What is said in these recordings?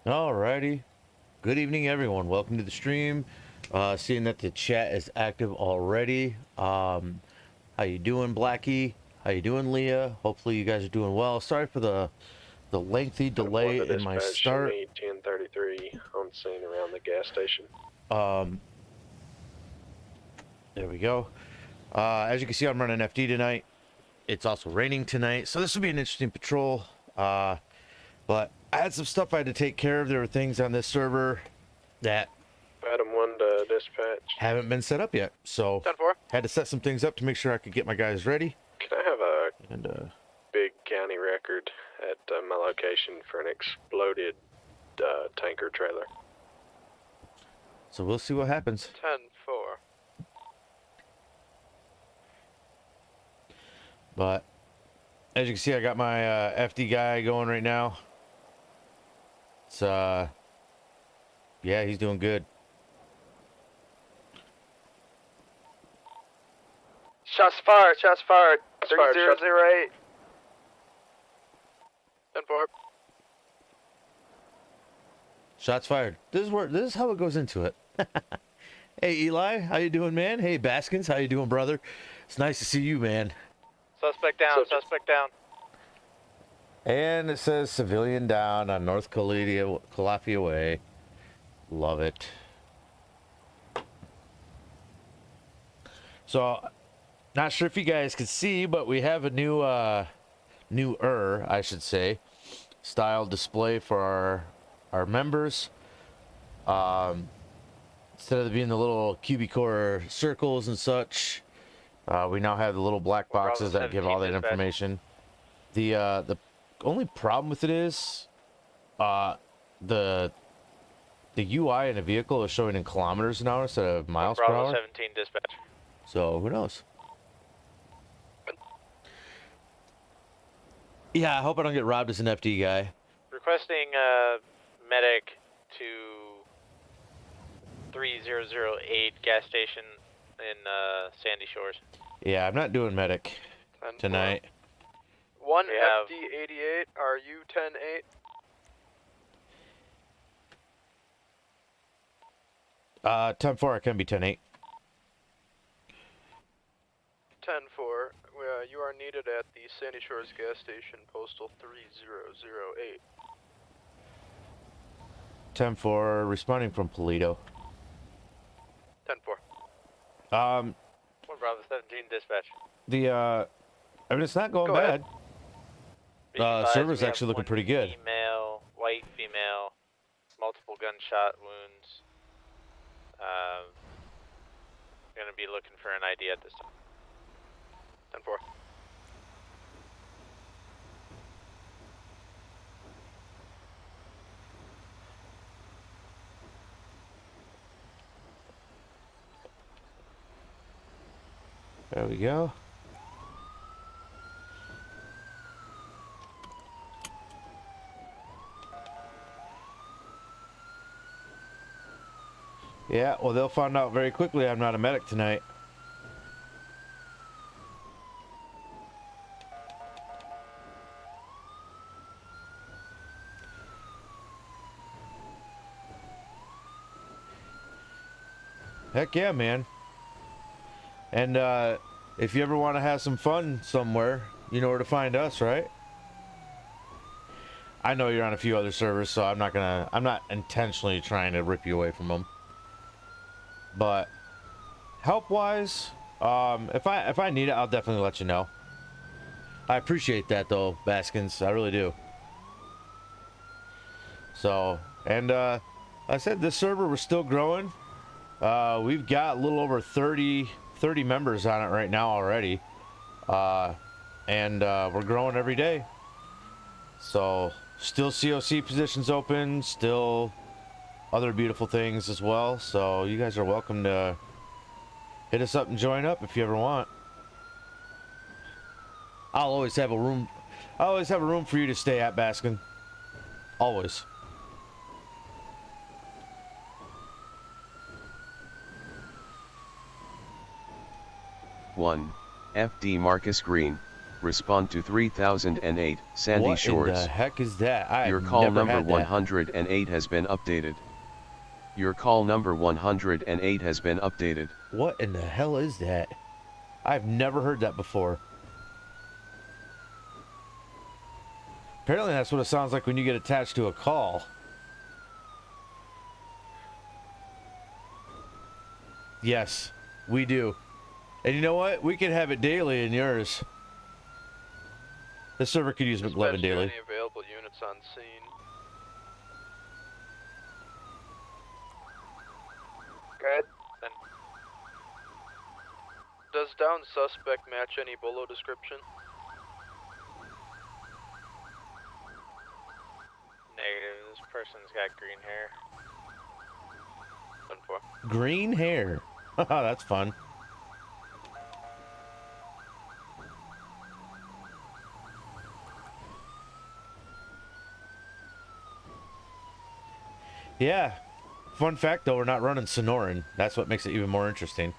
Alrighty. Good evening, everyone. Welcome to the stream. Seeing that the chat is active already. How you doing, Blackie? How you doing, Leah? Hopefully you guys are doing well. Sorry for the lengthy delay in my start. 1033 on scene around the gas station. There we go. As you can see, I'm running FD tonight. It's also raining tonight, so this will be an interesting patrol. But I had some stuff I had to take care of. There were things on this server that Item 1 to dispatch. haven't been set up yet, so had to set some things up to make sure I could get my guys ready. Can I have a big county record at my location for an exploded tanker trailer? So we'll see what happens. 10-4. But as you can see, I got my FD guy going right now. It's yeah, he's doing good. Shots fired, shots fired. 3008. 10-4. Shots fired. This is how it goes into it. Hey Eli, how you doing, man? Hey Baskins, how you doing, brother? It's nice to see you, man. Suspect down, suspect down. And it says civilian down on North Calafia Way. Love it. So, not sure if you guys can see, but we have a newer, I should say, style display for our members. Instead of being the little cubicore circles and such, we now have the little black boxes that give all that information. The only problem with it is the UI in a vehicle is showing in kilometers an hour instead of miles per hour. 17 dispatch. So who knows? Yeah, I hope I don't get robbed as an FD guy. Requesting medic to 3008 gas station in Sandy Shores. Yeah, I'm not doing medic tonight. 1 FD88, are you 10-8? 10-4, I can be 10-8. 10-4, you are needed at the Sandy Shores gas station, postal 3008. 10-4, responding from Polito. 10-4. 1 Bravo 17 dispatch. I mean, it's not going bad. Server's actually looking pretty good. Female, white female, multiple gunshot wounds. Gonna be looking for an ID at this time. 10-4. There we go. Yeah, well, they'll find out very quickly I'm not a medic tonight. Heck yeah, man. And if you ever want to have some fun somewhere, you know where to find us, right? I know you're on a few other servers, so I'm not intentionally trying to rip you away from them. But help-wise, if I need it, I'll definitely let you know. I appreciate that though, Baskins. I really do. So, and I said this server was still growing. We've got a little over 30 members on it right now already. And we're growing every day. So, still COC positions open, still other beautiful things as well. So, you guys are welcome to hit us up and join up if you ever want. I'll always have a room. I always have a room for you to stay at, Baskin. Always. One, FD Marcus Green, respond to 3008 Sandy Shores. What in the heck is that? Your call number 108 has been updated. Your call number 108 has been updated. What in the hell is that? I've never heard that before. Apparently that's what it sounds like when you get attached to a call. Yes, we do. And you know what? We can have it daily in yours. This server could use McLevin daily. Any available units on scene. Good. Then Does down suspect match any bolo description? negative. This person's got green hair. 10-4. Green hair. That's fun. Yeah. Fun fact though, we're not running Sonoran. That's what makes it even more interesting.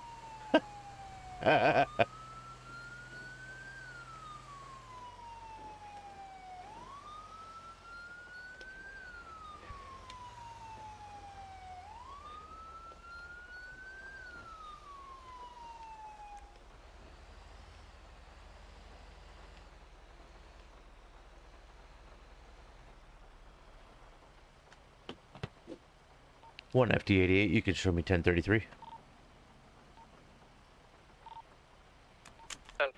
One FD88, you can show me 1033. 10-4.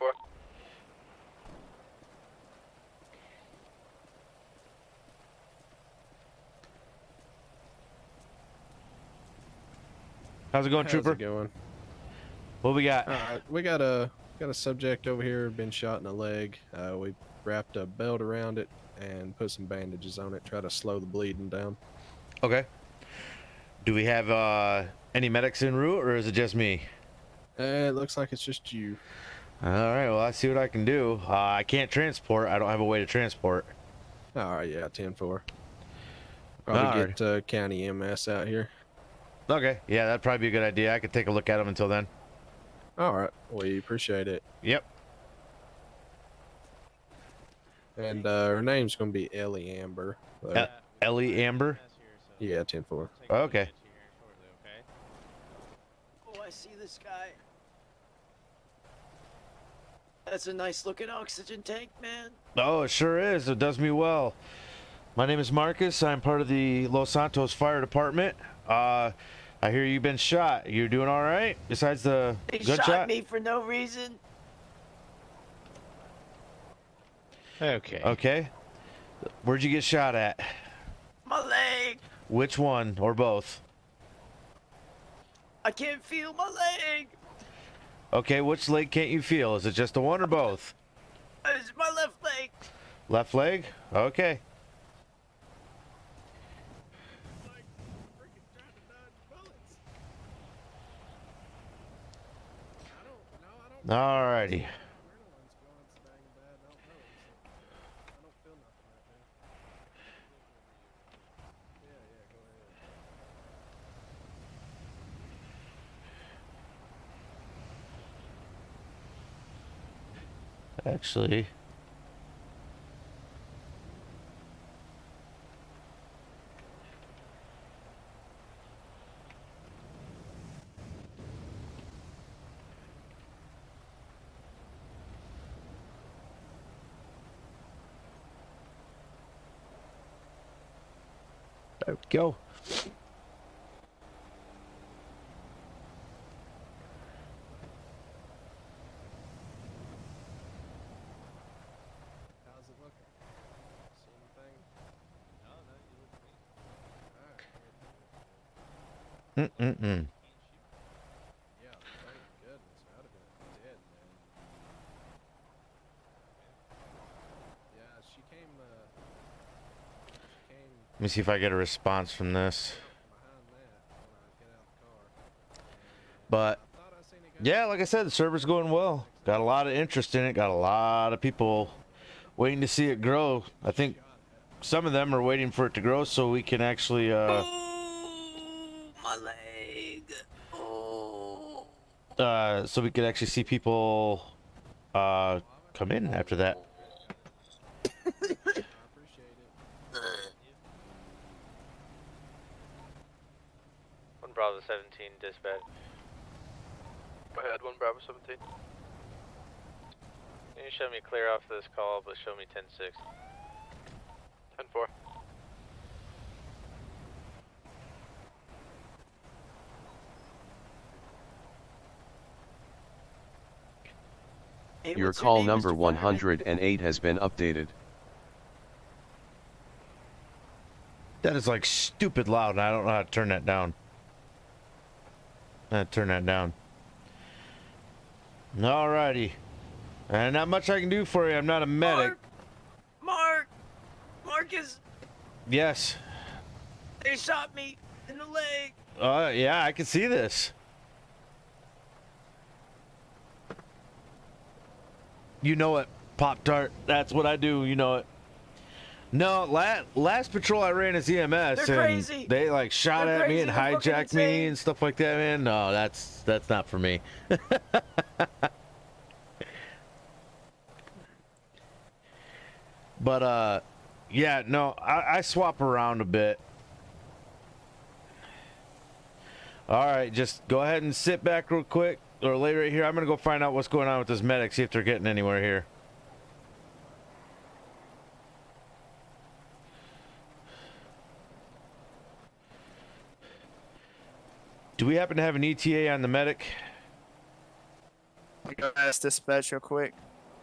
How's it going, Trooper? How's it going? What we got? We got a subject over here, been shot in the leg. We wrapped a belt around it and put some bandages on it, try to slow the bleeding down. Okay. Do we have any medics en route, or is it just me? It looks like it's just you. All right, well, I see what I can do. I can't transport. I don't have a way to transport. All right, yeah, 10-4. Probably get county EMS out here. Okay, yeah, that'd probably be a good idea. I could take a look at them until then. All right, we appreciate it. Yep. And her name's gonna be Ellie Amber. Ellie Amber? Yeah, 10-4. Okay. Oh, I see this guy. That's a nice looking oxygen tank, man. Oh, it sure is. It does me well. My name is Marcus. I'm part of the Los Santos Fire Department. I hear you've been shot. You doing all right? Besides the They gunshot? shot me for no reason. Okay. Okay. Where'd you get shot at? My leg. Which one or both? I can't feel my leg. Okay, which leg can't you feel? Is it just the one or both? It's my left leg. Left leg? Okay. Alrighty. Actually, there we go. How's it looking? See anything? No, you look clean. Mm-mm-mm. Yeah, thank goodness. I'd have been dead, man. Yeah, she came Let me see if I get a response from this. behind that when I get out the car. But I thought I seen a guy. yeah, like I said, the server's going well. Got a lot of interest in it. Got a lot of people waiting to see it grow. I think some of them are waiting for it to grow so we can actually Oh, my leg. Oh. so we could actually see people come in after that. I appreciate it. 1 Bravo 17 dispatch. Go ahead, 1 Bravo 17. Can you show me clear off this call, but show me 10-6? 10-4. Hey, Your what's call name, number Mr. Fireman? 108 has been updated. That is like stupid loud, and I don't know how to turn that down. Turn that down. Alrighty. And not much I can do for you. I'm not a medic. Marcus, Yes. they shot me in the leg. Yeah, I can see this. You know it, Pop-Tart. That's what I do. You know it. No, last patrol I ran as EMS, They're and crazy. they like shot They're at me crazy. and They're fucking hijacked me insane. and stuff like that, man. No, that's not for me. But yeah, no, I swap around a bit. All right, just go ahead and sit back real quick, or lay right here. I'm gonna go find out what's going on with this medic, see if they're getting anywhere here. Do we happen to have an ETA on the medic? I'm gonna ask dispatch real quick.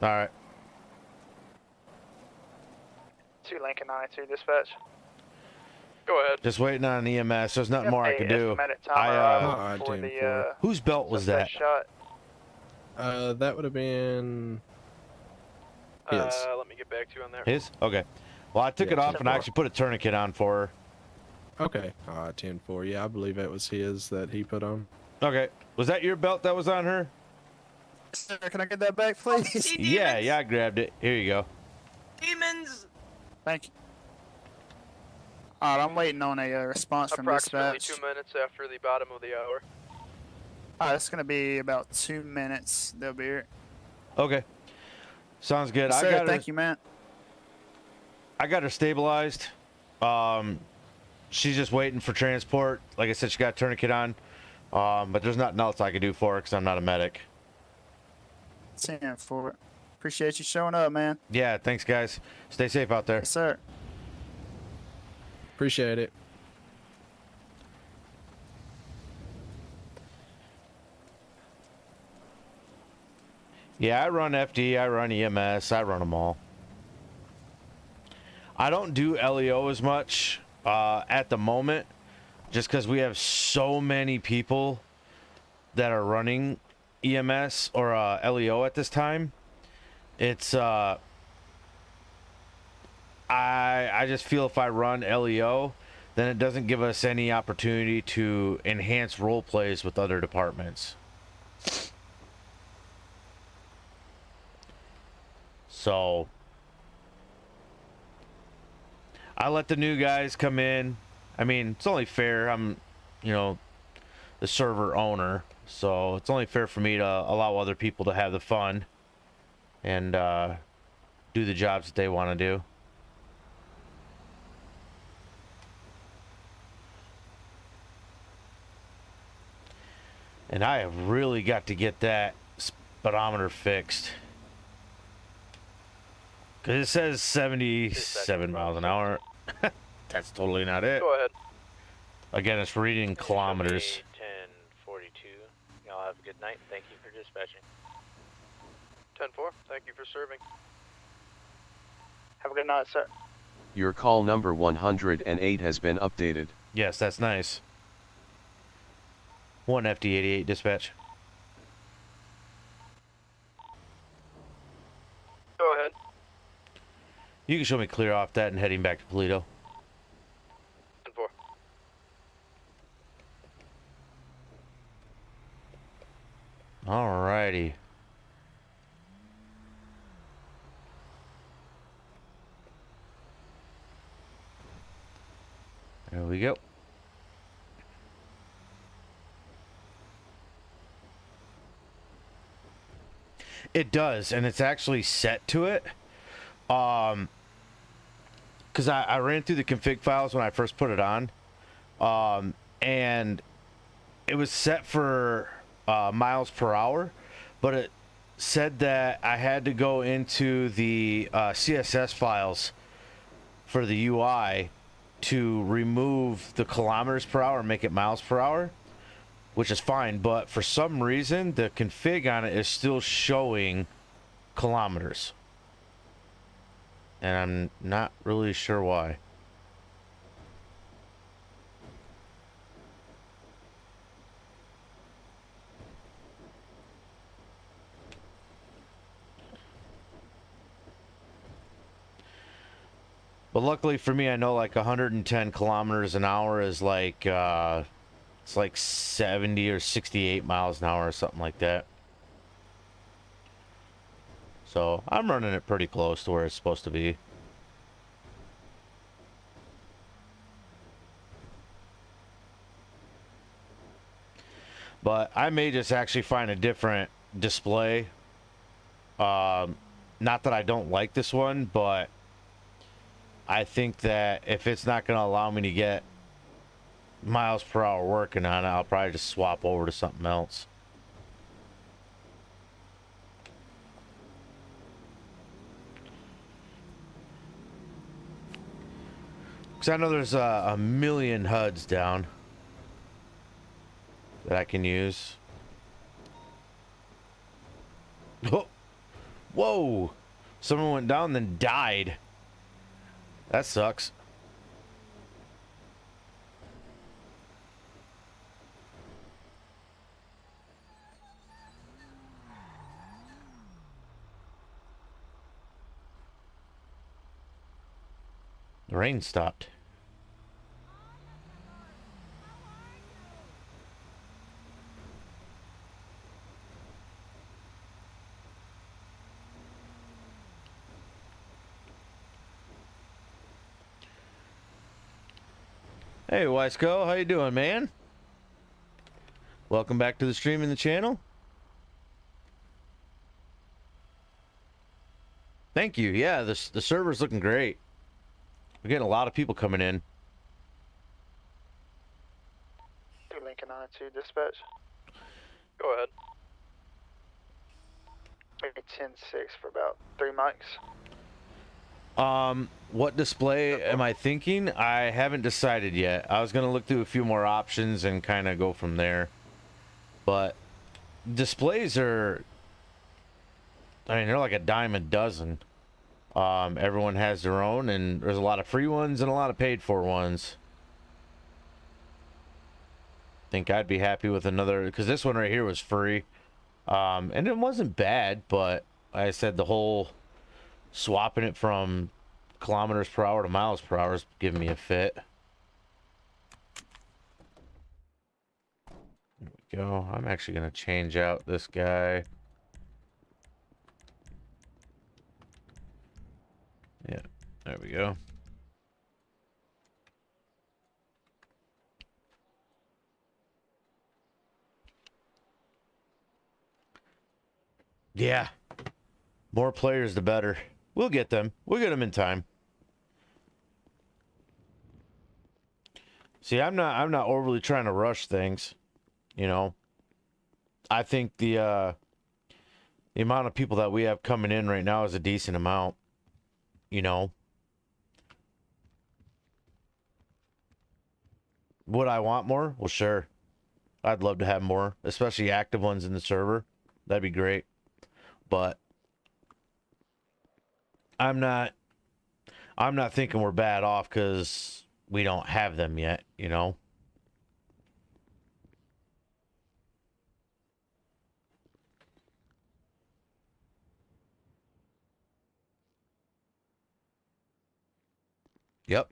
All right. 2 Lincoln 92 dispatch. Go ahead. Just waiting on an EMS. There's nothing more I can do. I, for 10-4. the Whose belt was that? shot. That would have been his. Let me get back to you on that. His? Okay. Well, I took Yeah, it off and I 10-4. actually put a tourniquet on for her. Okay. 10-4. Yeah, I believe it was his that he put on. Okay. Was that your belt that was on her? Sir, can I get that back, please? Yeah, I grabbed it. Here you go. Demons! Thank you. Alright, I'm waiting on a response from Approximately dispatch. 2 minutes after the bottom of the hour. Alright, it's gonna be about 2 minutes. They'll be here. Okay. Sounds good. Yes, I sir, got her. thank you, man. I got her stabilized. She's just waiting for transport. Like I said, she got a tourniquet on. But there's nothing else I can do for her because I'm not a medic. 10 for it. Appreciate you showing up, man. Yeah, thanks, guys. Stay safe out there. Yes, sir. Appreciate it. Yeah, I run FD, I run EMS, I run them all. I don't do LEO as much at the moment, just because we have so many people that are running EMS or LEO at this time. It's I just feel if I run LEO, then it doesn't give us any opportunity to enhance role plays with other departments. So I let the new guys come in. I mean, it's only fair. I'm, you know, the server owner, so it's only fair for me to allow other people to have the fun and do the jobs that they want to do. And I have really got to get that speedometer fixed. Because it says 77 miles an hour. That's totally not it. Go ahead. Again, it's reading kilometers. 1042. Y'all have a good night. Thank you for dispatching. 10-4, thank you for serving. Have a good night, sir. Your call number 108 has been updated. Yes, that's nice. 1 FD88 dispatch. Go ahead. You can show me clear off that and heading back to Toledo. 10-4. Alrighty. There we go. It does, and it's actually set to it. Because I ran through the config files when I first put it on. And it was set for miles per hour, but it said that I had to go into the CSS files for the UI to remove the kilometers per hour and make it miles per hour, which is fine, but for some reason the config on it is still showing kilometers, and I'm not really sure why. But luckily for me, I know like 110 kilometers an hour is like it's like 70 or 68 miles an hour or something like that. So I'm running it pretty close to where it's supposed to be. But I may just actually find a different display. Not that I don't like this one, but I think that if it's not going to allow me to get miles per hour working on it, I'll probably just swap over to something else. Because I know there's a million HUDs down that I can use. Oh, whoa! Someone went down and then died. That sucks. The rain stopped. Hey, Wisco, how you doing, man? Welcome back to the stream and the channel. Thank you. Yeah, the server's looking great. We're getting a lot of people coming in. Lincoln 92 dispatch. Go ahead. Maybe 10-6 for about 3 mics. What display am I thinking? I haven't decided yet. I was gonna look through a few more options and kind of go from there. But displays are, I mean, they're like a dime a dozen. Everyone has their own, and there's a lot of free ones and a lot of paid for ones. Think I'd be happy with another, because this one right here was free. And it wasn't bad, but like I said, the whole swapping it from kilometers per hour to miles per hour is giving me a fit. There we go. I'm actually going to change out this guy. Yeah, there we go. Yeah. More players, the better. We'll get them. We'll get them in time. See, I'm not overly trying to rush things, you know. I think the amount of people that we have coming in right now is a decent amount, you know. Would I want more? Well, sure. I'd love to have more, especially active ones in the server. That'd be great. But I'm not thinking we're bad off because we don't have them yet, you know. Yep.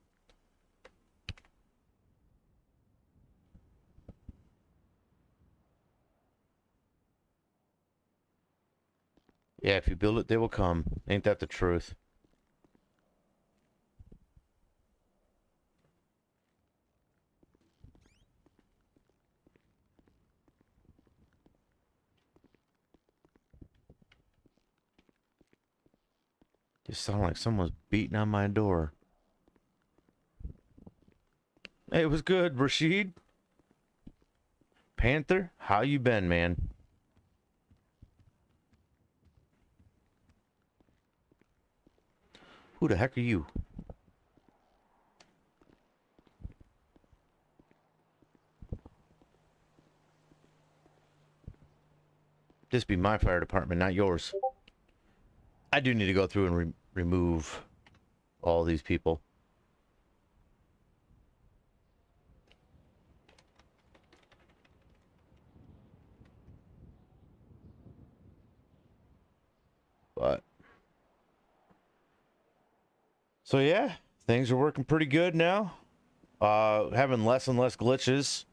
Yeah, if you build it, they will come. Ain't that the truth? Just sound like someone's beating on my door. Hey, it was good, Rashid. Panther, how you been, man? Who the heck are you? This be my fire department, not yours. I do need to go through and remove all these people. But so yeah, things are working pretty good now. Having less and less glitches.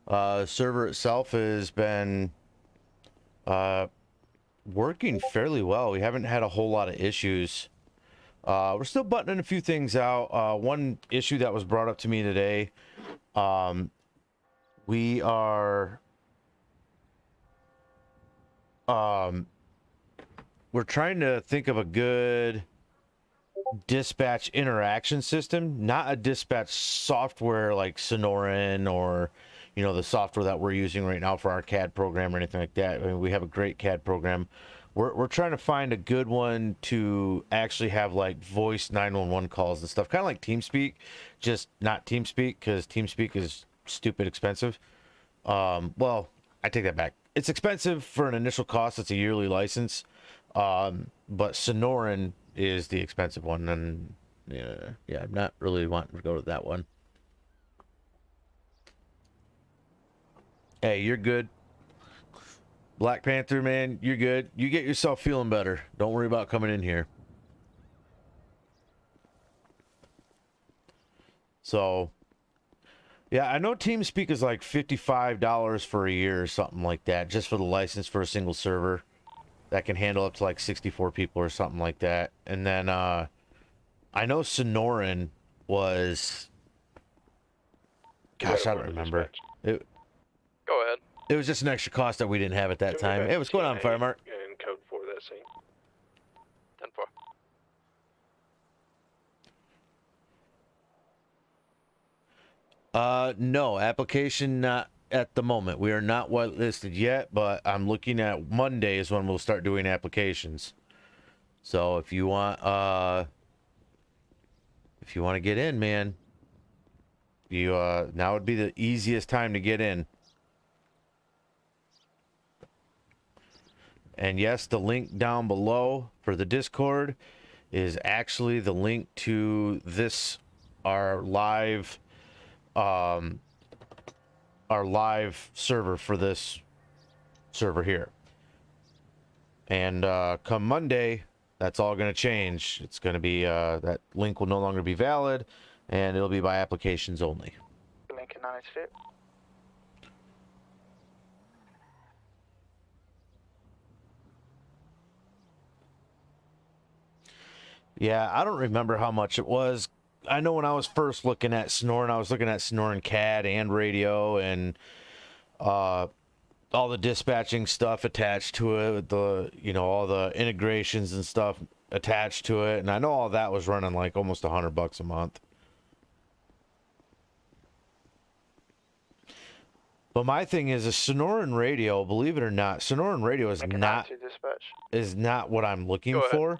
Server itself has been working fairly well. We haven't had a whole lot of issues. We're still buttoning a few things out. One issue that was brought up to me today, we are we're trying to think of a good dispatch interaction system, not a dispatch software like Sonoran or, you know, the software that we're using right now for our CAD program or anything like that. I mean, we have a great CAD program. We're trying to find a good one to actually have like voice 911 calls and stuff, kind of like TeamSpeak, just not TeamSpeak because TeamSpeak is stupid expensive. Well, I take that back. It's expensive for an initial cost. It's a yearly license. But Sonoran is the expensive one, and yeah, I'm not really wanting to go to that one. Hey, you're good. Black Panther, man, you're good. You get yourself feeling better. Don't worry about coming in here. So, yeah, I know TeamSpeak is like $55 for a year or something like that, just for the license for a single server that can handle up to like 64 people or something like that. And then I know Sonoran was Gosh, I don't remember. It Go ahead. was just an extra cost that we didn't have at that time. Hey, what's going on, Firemark? And code for that scene. 10-4. No, application not at the moment. We are not whitelisted yet, but I'm looking at Monday is when we'll start doing applications. So if you want to get in, man, you now would be the easiest time to get in. And yes, the link down below for the Discord is actually the link to this our live server for this server here. And come Monday, that's all going to change. It's going to be that link will no longer be valid, and it'll be by applications only. Lincoln 92. Yeah, I don't remember how much it was. I know when I was first looking at Snoring, I was looking at Snoring CAD and radio and all the dispatching stuff attached to it, with the all the integrations and stuff attached to it, and I know all that was running like almost $100 a month. But my thing is a Sonoran radio, believe it or not, Sonoran radio is not what I'm looking for.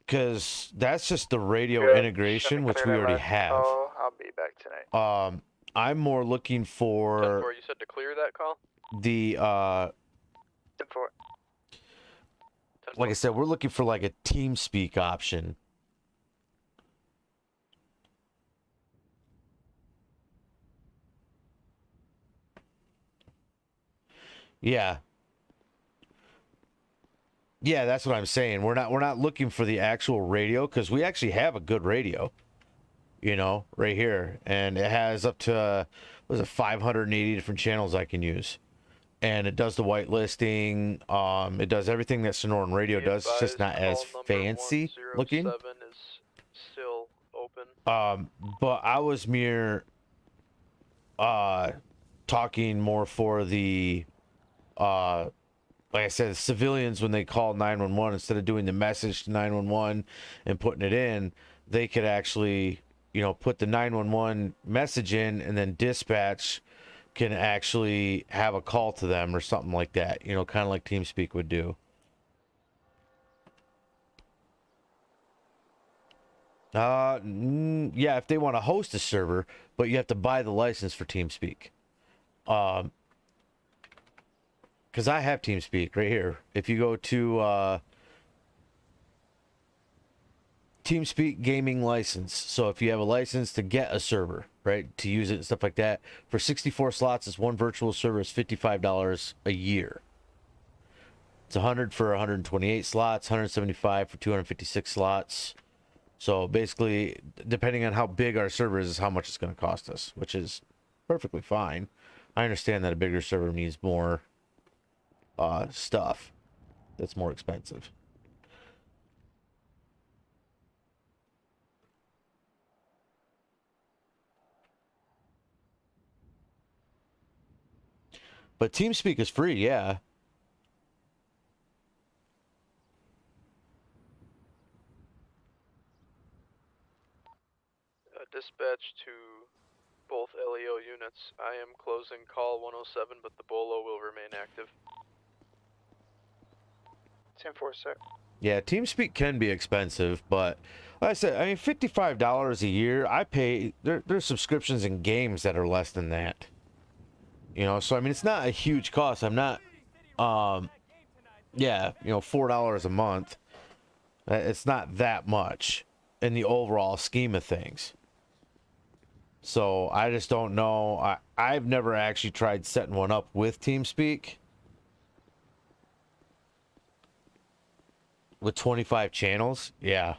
Because that's just the radio integration, which we already have. Oh, I'll be back tonight. I'm more looking for 10-4, you said to clear that call? the 10-4. like I said, we're looking for like a TeamSpeak option. Yeah. Yeah, that's what I'm saying. We're not looking for the actual radio, because we actually have a good radio, right here, and it has up to 580 different channels I can use, and it does the whitelisting. It does everything that Sonoran radio does. It's just not as fancy looking. Is still open. But I was mere talking more for the like I said, civilians, when they call 911, instead of doing the message to 911 and putting it in, they could actually, put the 911 message in, and then dispatch can actually have a call to them or something like that, kind of like TeamSpeak would do. Yeah, if they want to host a server, but you have to buy the license for TeamSpeak. Because I have TeamSpeak right here. If you go to TeamSpeak gaming license, so if you have a license to get a server, right, to use it and stuff like that, for 64 slots, it's one virtual server is $55 a year. It's $100 for 128 slots, $175 for 256 slots. So basically, depending on how big our server is how much it's going to cost us, which is perfectly fine. I understand that a bigger server needs more stuff that's more expensive. But TeamSpeak is free, yeah. Dispatch to both LEO units. I am closing call 107, but the BOLO will remain active. 10-4, sir. Yeah, TeamSpeak can be expensive, but like I said, I mean, $55 a year. I pay. There's subscriptions in games that are less than that. So I mean, it's not a huge cost. I'm not. Yeah, $4 a month. It's not that much in the overall scheme of things. So I just don't know. I've never actually tried setting one up with TeamSpeak. With 25 channels, yeah.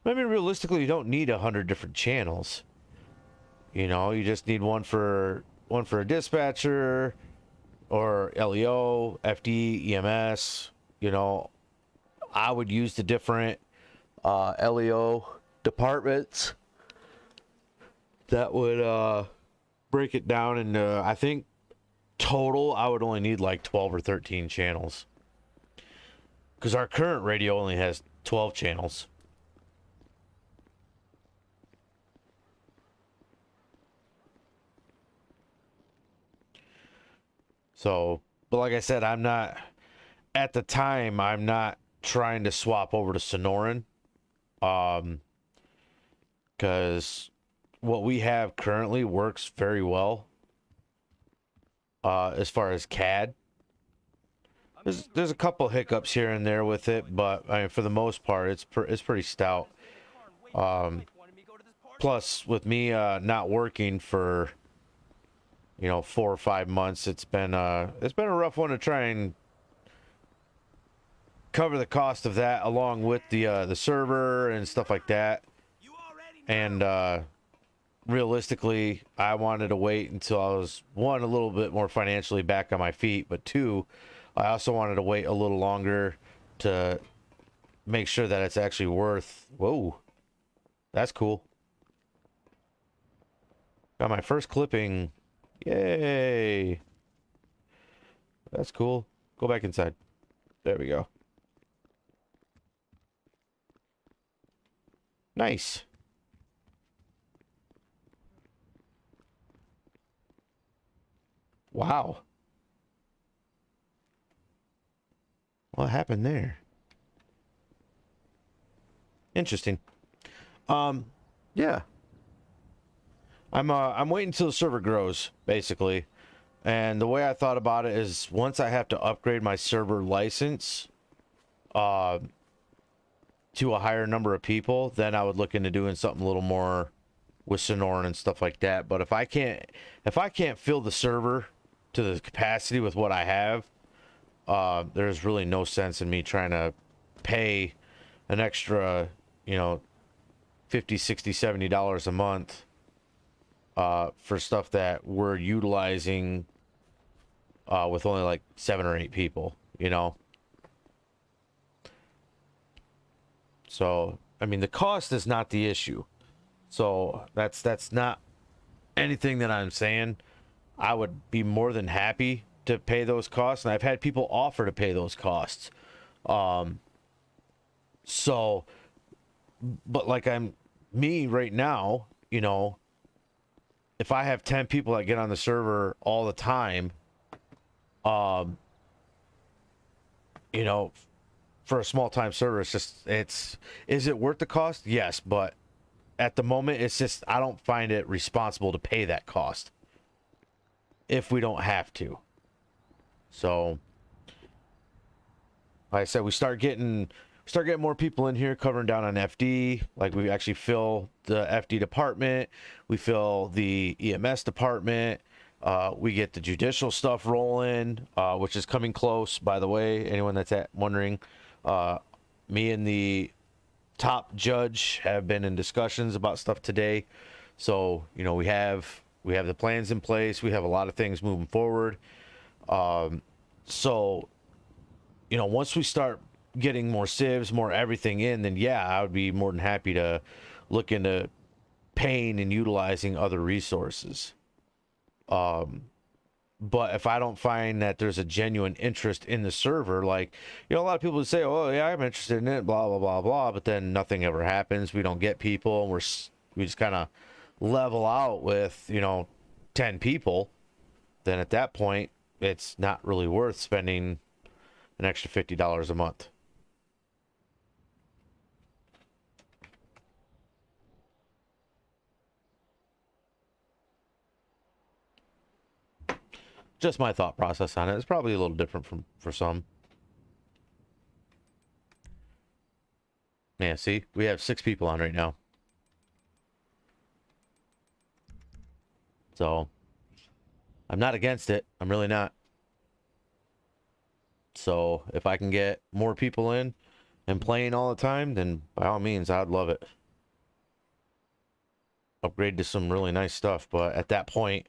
I mean, realistically, you don't need 100 different channels. You just need one for a dispatcher, or LEO, FD, EMS. I would use the different LEO departments that would break it down into, I think total I would only need like 12 or 13 channels, because our current radio only has 12 channels. So, but like I said, I'm not, at the time, I'm not trying to swap over to Sonoran. Because what we have currently works very well. As far as CAD. There's a couple hiccups here and there with it, but I mean, for the most part, it's pretty stout. Plus, with me not working for, you know, 4 or 5 months, it's been a rough one to try and cover the cost of that, along with the server and stuff like that. And realistically, I wanted to wait until I was, one, a little bit more financially back on my feet, but two, I also wanted to wait a little longer to make sure that it's actually worth. Whoa, that's cool. Got my first clipping. Yay. That's cool. Go back inside. There we go. Nice. Wow. What happened there? Interesting. Yeah. I'm waiting until the server grows, basically. And the way I thought about it is, once I have to upgrade my server license to a higher number of people, then I would look into doing something a little more with Sonoran and stuff like that. But if I can't fill the server to the capacity with what I have, there's really no sense in me trying to pay an extra, you know, $50, $60, $70 a month for stuff that we're utilizing with only like 7 or 8 people, you know. So, I mean, the cost is not the issue. So that's not anything that I'm saying. I would be more than happy to pay those costs, and I've had people offer to pay those costs. So, but like me right now, you know, if I have 10 people that get on the server all the time, you know, for a small time server, is it worth the cost? Yes, but at the moment, it's just, I don't find it responsible to pay that cost if we don't have to. So, like I said, we start getting more people in here covering down on FD. Like, we actually fill the FD department, we fill the EMS department, we get the judicial stuff rolling, which is coming close, by the way. Anyone that's wondering, me and the top judge have been in discussions about stuff today. So, you know, we have the plans in place. We have a lot of things moving forward. So, you know, once we start getting more civs, more everything in, then yeah, I would be more than happy to look into paying and utilizing other resources. But if I don't find that there's a genuine interest in the server, like, you know, a lot of people would say, oh yeah, I'm interested in it, blah, blah, blah, blah, but then nothing ever happens. We don't get people, and we just kind of level out with, you know, 10 people. Then at that point, it's not really worth spending an extra $50 a month. Just my thought process on it. It's probably a little different for some. Yeah, see, we have 6 people on right now. So, I'm not against it. I'm really not. So, if I can get more people in and playing all the time, then by all means, I'd love it. Upgrade to some really nice stuff. But at that point,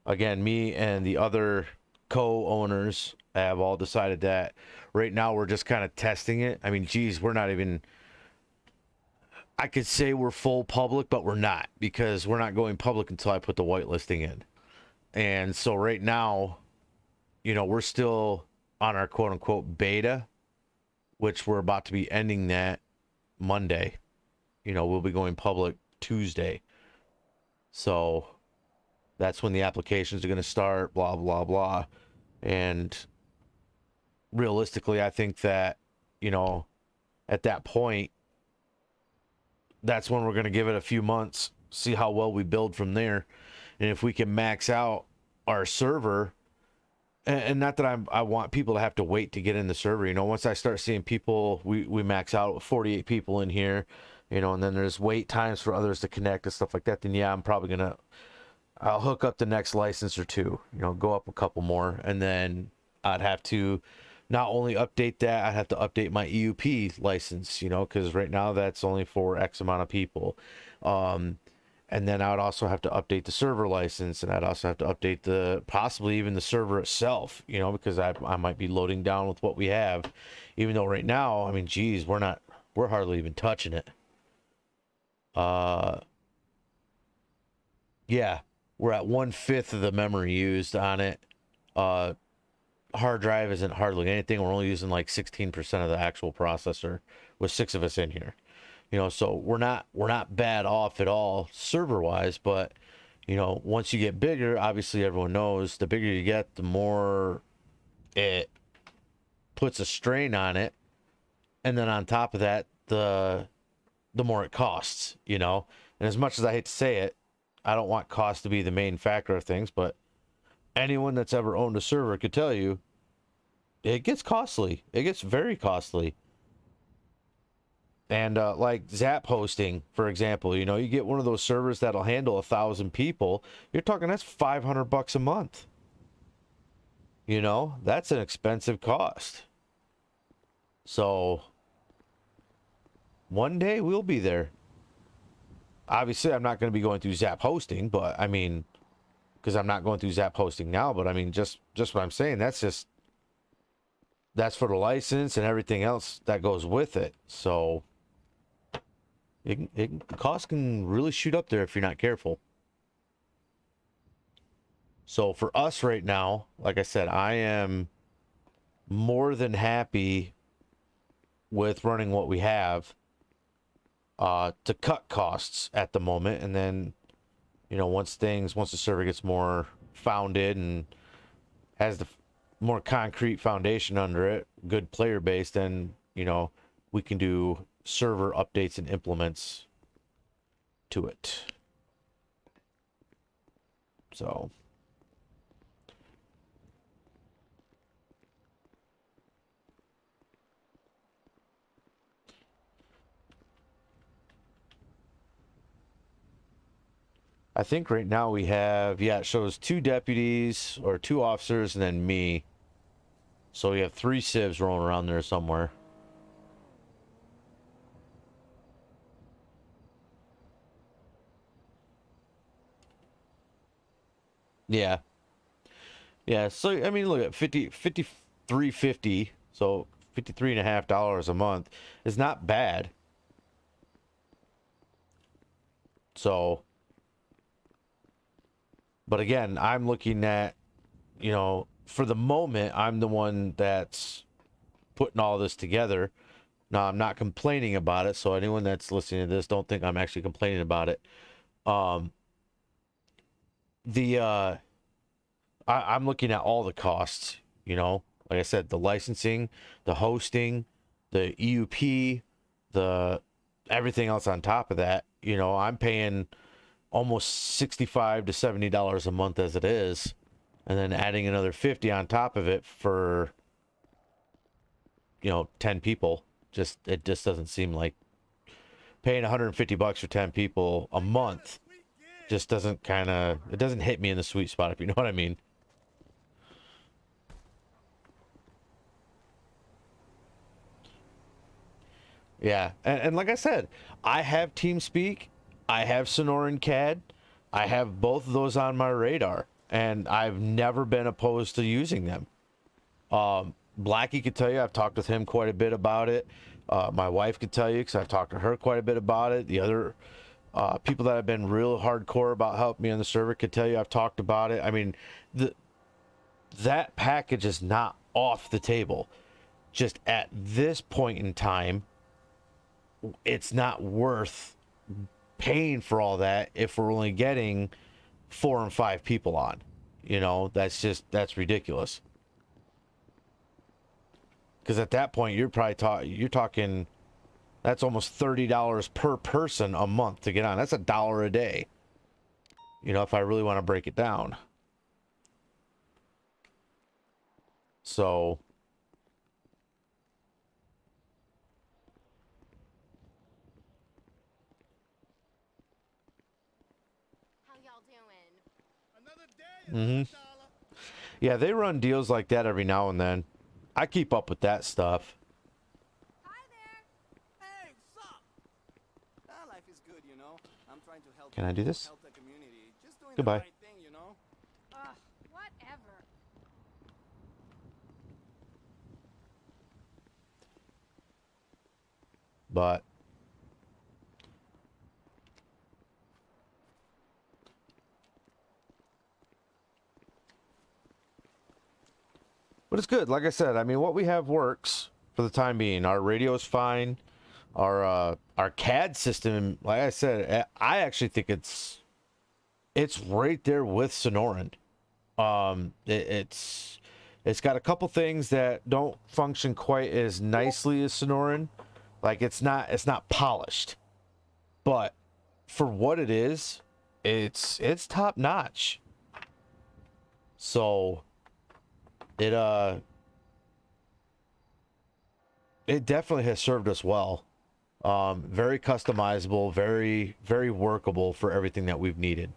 again, me and the other co-owners have all decided that right now we're just kind of testing it. I mean, geez, we're not even... I could say we're full public, but we're not, because we're not going public until I put the whitelisting in. And so right now, you know, we're still on our quote unquote beta, which we're about to be ending that Monday. You know, we'll be going public Tuesday. So that's when the applications are going to start, blah, blah, blah. And realistically, I think that, you know, at that point, that's when we're going to give it a few months, see how well we build from there. And if we can max out our server, and not that I want people to have to wait to get in the server, you know, once I start seeing people, we max out with 48 people in here, you know, and then there's wait times for others to connect and stuff like that, then yeah, I'm probably going to, I'll hook up the next license or two, you know, go up a couple more, and then I'd have to not only update that, I'd have to update my EUP license, you know, because right now that's only for X amount of people. And then I would also have to update the server license, and I'd also have to update possibly even the server itself, you know, because I might be loading down with what we have, even though right now, I mean, geez, we're hardly even touching it. Yeah, we're at 1/5 of the memory used on it. Hard drive isn't hardly anything. We're only using like 16% of the actual processor with 6 of us in here. You know, so we're not bad off at all server wise, but you know, once you get bigger, obviously everyone knows the bigger you get, the more it puts a strain on it. And then on top of that, the more it costs, you know. And as much as I hate to say it, I don't want cost to be the main factor of things, but anyone that's ever owned a server could tell you it gets costly. It gets very costly. And like Zap hosting, for example, you know, you get one of those servers that'll handle 1,000 people. You're talking that's $500 a month. You know, that's an expensive cost. So one day we'll be there. Obviously, I'm not going to be going through Zap hosting, but I mean, because I'm not going through Zap hosting now, but I mean, just what I'm saying, that's for the license and everything else that goes with it. So the cost can really shoot up there if you're not careful. So for us right now, like I said, I am more than happy with running what we have to cut costs at the moment. And then, you know, once the server gets more founded and has the more concrete foundation under it, good player base, then, you know, we can do server updates and implements to it. So I think right now we have, yeah, it shows 2 deputies or 2 officers and then me. So we have 3 civs rolling around there somewhere. Yeah. Yeah, so I mean, look at $53.50, so $53.50 a month is not bad. So, but again, I'm looking at, you know, for the moment, I'm the one that's putting all this together. Now, I'm not complaining about it, so anyone that's listening to this, don't think I'm actually complaining about it. I'm looking at all the costs, you know, like I said, the licensing, the hosting, the EUP, the everything else on top of that. You know, I'm paying almost $65 to $70 a month as it is, and then adding another 50 on top of it for, you know, 10 people. It just doesn't seem like paying $150 for 10 people a month just doesn't it doesn't hit me in the sweet spot, if you know what I mean. Yeah, and like I said, I have TeamSpeak, I have Sonoran CAD, I have both of those on my radar, and I've never been opposed to using them. Blackie could tell you, I've talked with him quite a bit about it. My wife could tell you because I've talked to her quite a bit about it. The other people that have been real hardcore about helping me on the server could tell you I've talked about it. I mean, that package is not off the table. Just at this point in time, it's not worth paying for all that if we're only getting 4 and 5 people on. You know, that's ridiculous. Because at that point, you're probably you're talking, that's almost $30 per person a month to get on. That's $1 a day. You know, if I really want to break it down. So how y'all doing? yeah, they run deals like that every now and then. I keep up with that stuff. Hi there. Hey, sup? Life is good, you know. I'm trying to help. Can I do this? Help the community. Just doing Goodbye. the right thing, you know. Ugh, whatever. But it's good. Like I said, I mean, what we have works for the time being. Our radio is fine. Our CAD system, like I said, I actually think it's right there with Sonoran. It's got a couple things that don't function quite as nicely as Sonoran. Like it's not polished, but for what it is, it's top notch. So it definitely has served us well. Very customizable, very, very workable for everything that we've needed.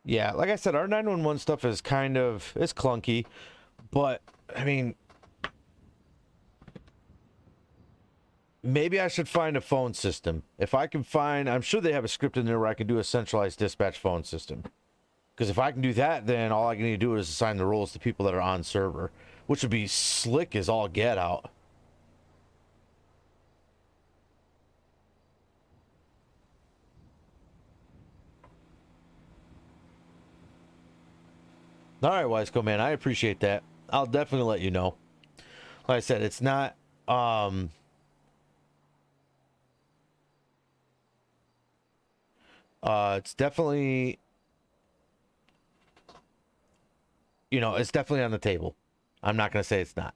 Yeah, like I said, our 911 stuff is it's clunky, but I mean, maybe I should find a phone system. If I can find, I'm sure they have a script in there where I can do a centralized dispatch phone system. Because if I can do that, then all I need to do is assign the roles to people that are on server, which would be slick as all get out. All right, Wiseco, man, I appreciate that. I'll definitely let you know. Like I said, it's not it's definitely, you know, it's definitely on the table. I'm not going to say it's not.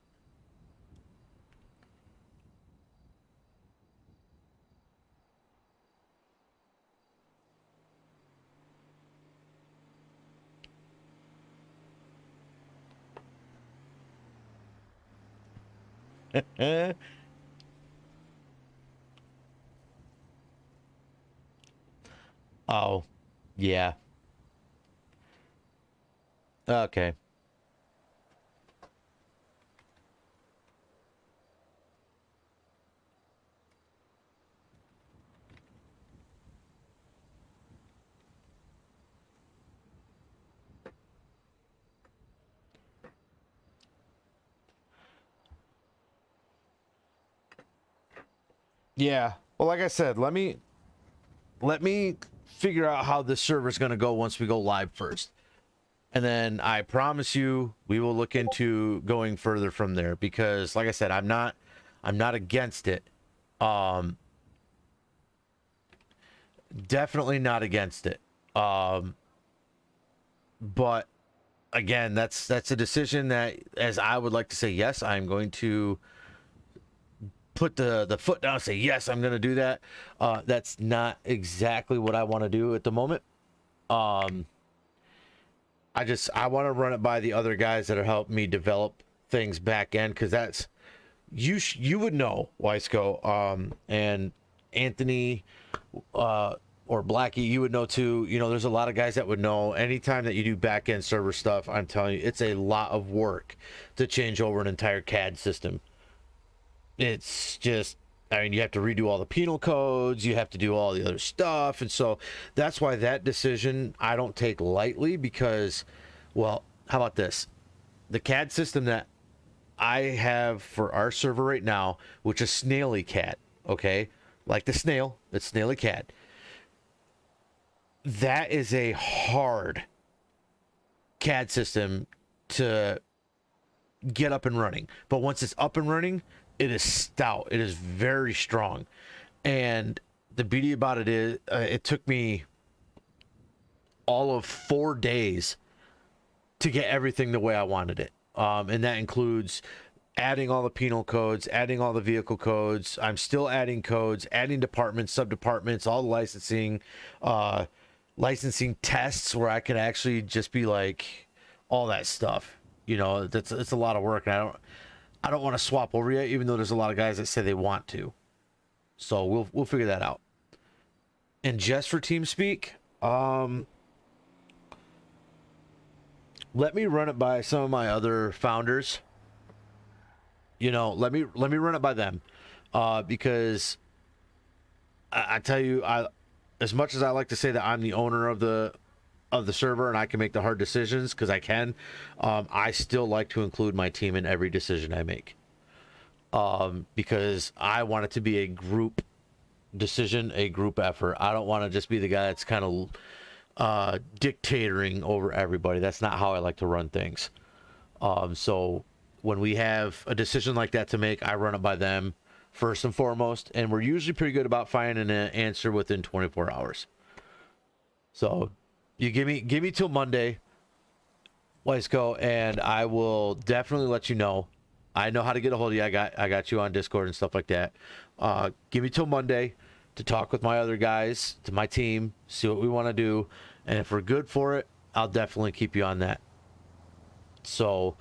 Oh, yeah. Okay. Yeah. Well, like I said, let me figure out how this server is going to go once we go live first. And then I promise you we will look into going further from there, because like I said, I'm not against it. Definitely not against it. But again, that's a decision that, as I would like to say, yes, I'm going to put the foot down and say, yes, I'm going to do that. That's not exactly what I want to do at the moment. I I want to run it by the other guys that are helping me develop things back end, because that's you would know, Weisco, and Anthony, or Blackie, you would know too. You know, there's a lot of guys that would know. Anytime that you do back end server stuff, I'm telling you, it's a lot of work to change over an entire CAD system. It's just, I mean, you have to redo all the penal codes, you have to do all the other stuff, and so that's why that decision I don't take lightly, because, well, how about this? The CAD system that I have for our server right now, which is Snaily CAD, okay? Like the snail, it's Snaily CAD. That is a hard CAD system to get up and running. But once it's up and running, it is stout. It is very strong. And the beauty about it is, it took me all of 4 days to get everything the way I wanted it. And that includes adding all the penal codes, adding all the vehicle codes. I'm still adding codes, adding departments, sub-departments, all the licensing tests where I can actually just be like, all that stuff. You know, it's a lot of work, and I don't want to swap over yet, even though there's a lot of guys that say they want to. So we'll figure that out. And just for TeamSpeak, let me run it by some of my other founders. You know, let me run it by them, because I tell you, as much as I like to say that I'm the owner of the server and I can make the hard decisions, because I can, I still like to include my team in every decision I make, because I want it to be a group decision, a group effort. I don't want to just be the guy that's kind of dictating over everybody. That's not how I like to run things. So when we have a decision like that to make, I run it by them first and foremost, and we're usually pretty good about finding an answer within 24 hours. So you give me till Monday, Weisco, and I will definitely let you know. I know how to get a hold of you. I got you on Discord and stuff like that. Give me till Monday to talk with my other guys, to my team, see what we want to do, and if we're good for it, I'll definitely keep you on that. So,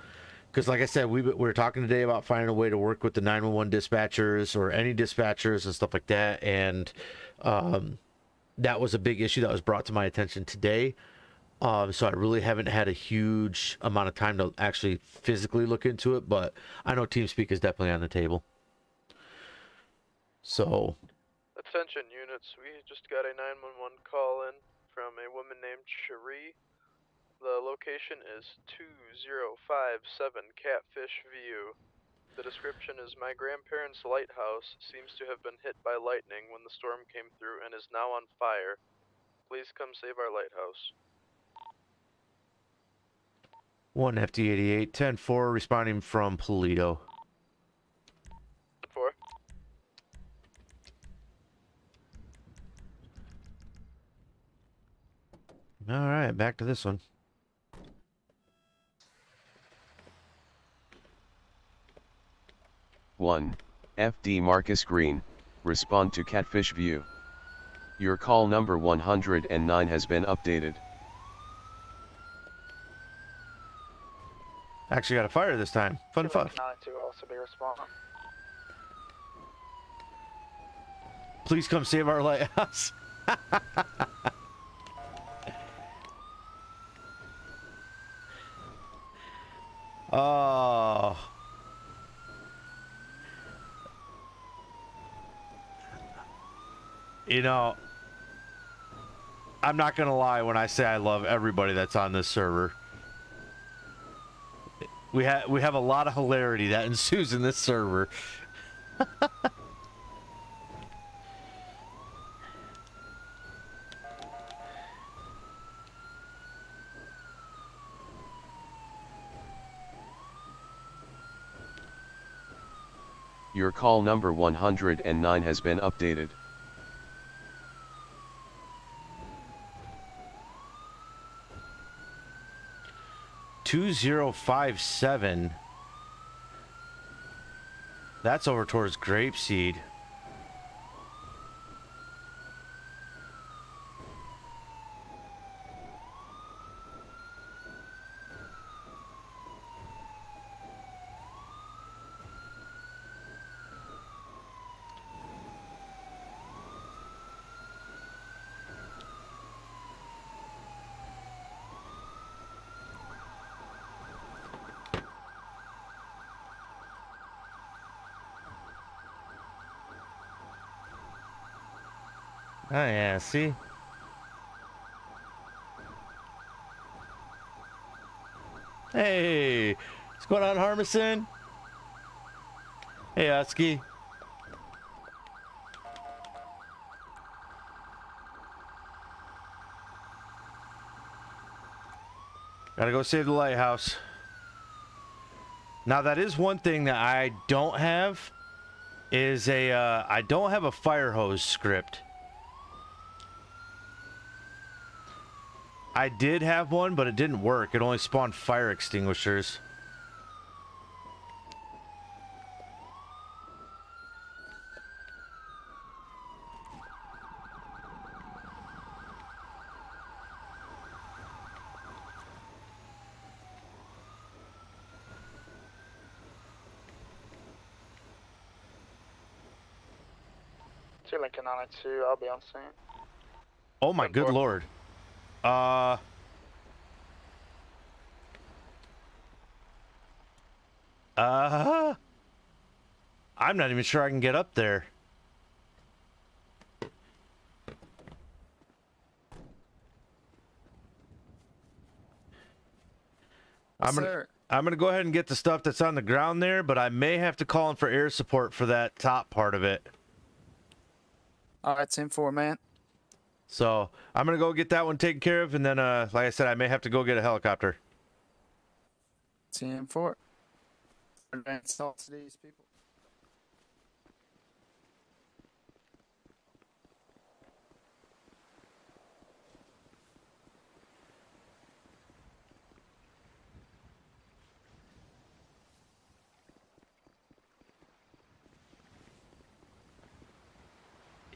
because like I said, we were talking today about finding a way to work with the 911 dispatchers or any dispatchers and stuff like that, and that was a big issue that was brought to my attention today. So I really haven't had a huge amount of time to actually physically look into it, but I know TeamSpeak is definitely on the table. So, attention units, we just got a 911 call in from a woman named Cherie. The location is 2057 Catfish View. The description is, my grandparents' lighthouse seems to have been hit by lightning when the storm came through and is now on fire. Please come save our lighthouse. 1 FD88, 10-4, responding from Polito. 4. All right, back to this one. One, FD Marcus Green, respond to Catfish View. Your call number 109 has been updated. Actually got a fire this time. Fun. To also be responding. Please come save our lighthouse. Oh. You know, I'm not gonna lie when I say I love everybody that's on this server. We have a lot of hilarity that ensues in this server. Your call number 109 has been updated. $2057. That's over towards Grapeseed. Oh yeah, see? Hey, what's going on, Harmison? Hey, Husky. Gotta go save the lighthouse. Now that is one thing that I don't have is I don't have a fire hose script. I did have one, but it didn't work. It only spawned fire extinguishers. You're linking on it too. I'll be on scene. Oh my good lord. I'm not even sure I can get up there. I'm gonna go ahead and get the stuff that's on the ground there, but I may have to call in for air support for that top part of it. All right, team 4, man. So I'm gonna go get that one taken care of, and then like I said, I may have to go get a helicopter. Team 4. Advance talk to these people.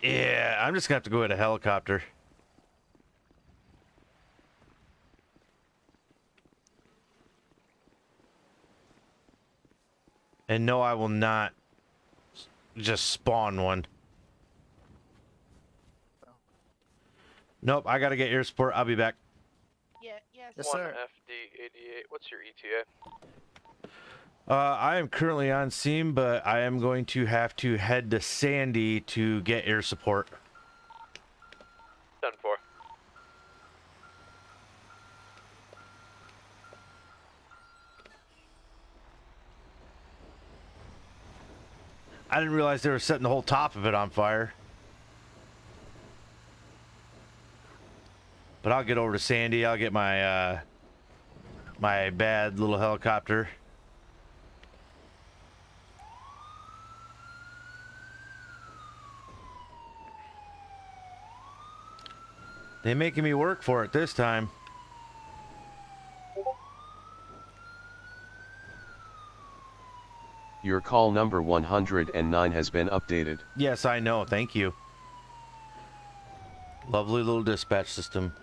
Yeah, I'm just gonna have to go get a helicopter. And no, I will not just spawn one. Nope, I gotta get air support. I'll be back. Yeah, yes. Yes, 1 sir. FD88. What's your ETA? I am currently on scene, but I am going to have to head to Sandy to get air support. 10-4. I didn't realize they were setting the whole top of it on fire. But I'll get over to Sandy. I'll get my my bad little helicopter. They're making me work for it this time. Your call number 109 has been updated. Yes, I know. Thank you. Lovely little dispatch system.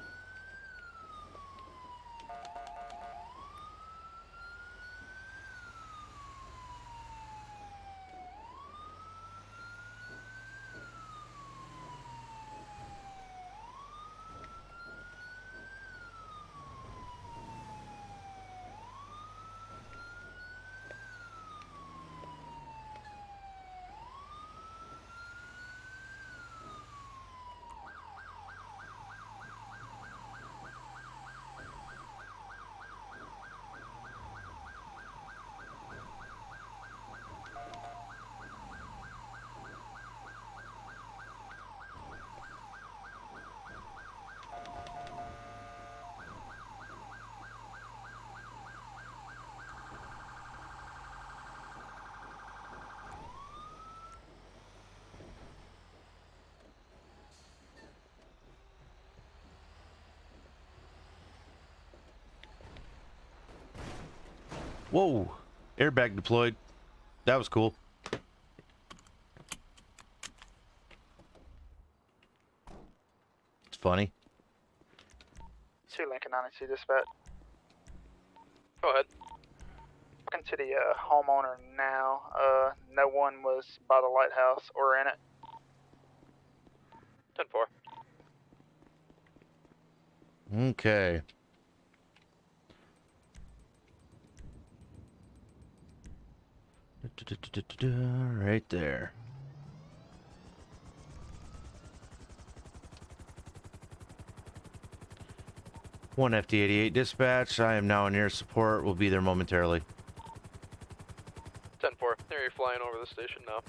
Whoa, airbag deployed. That was cool. It's funny. 2 Lincoln 92 dispatch. Go ahead. Talking to the homeowner now. No one was by the lighthouse or in it. 10-4. Okay. Right there. 1 FD88 dispatch. I am now in air support. Will be there momentarily. 10-4. There, you're flying over the station now.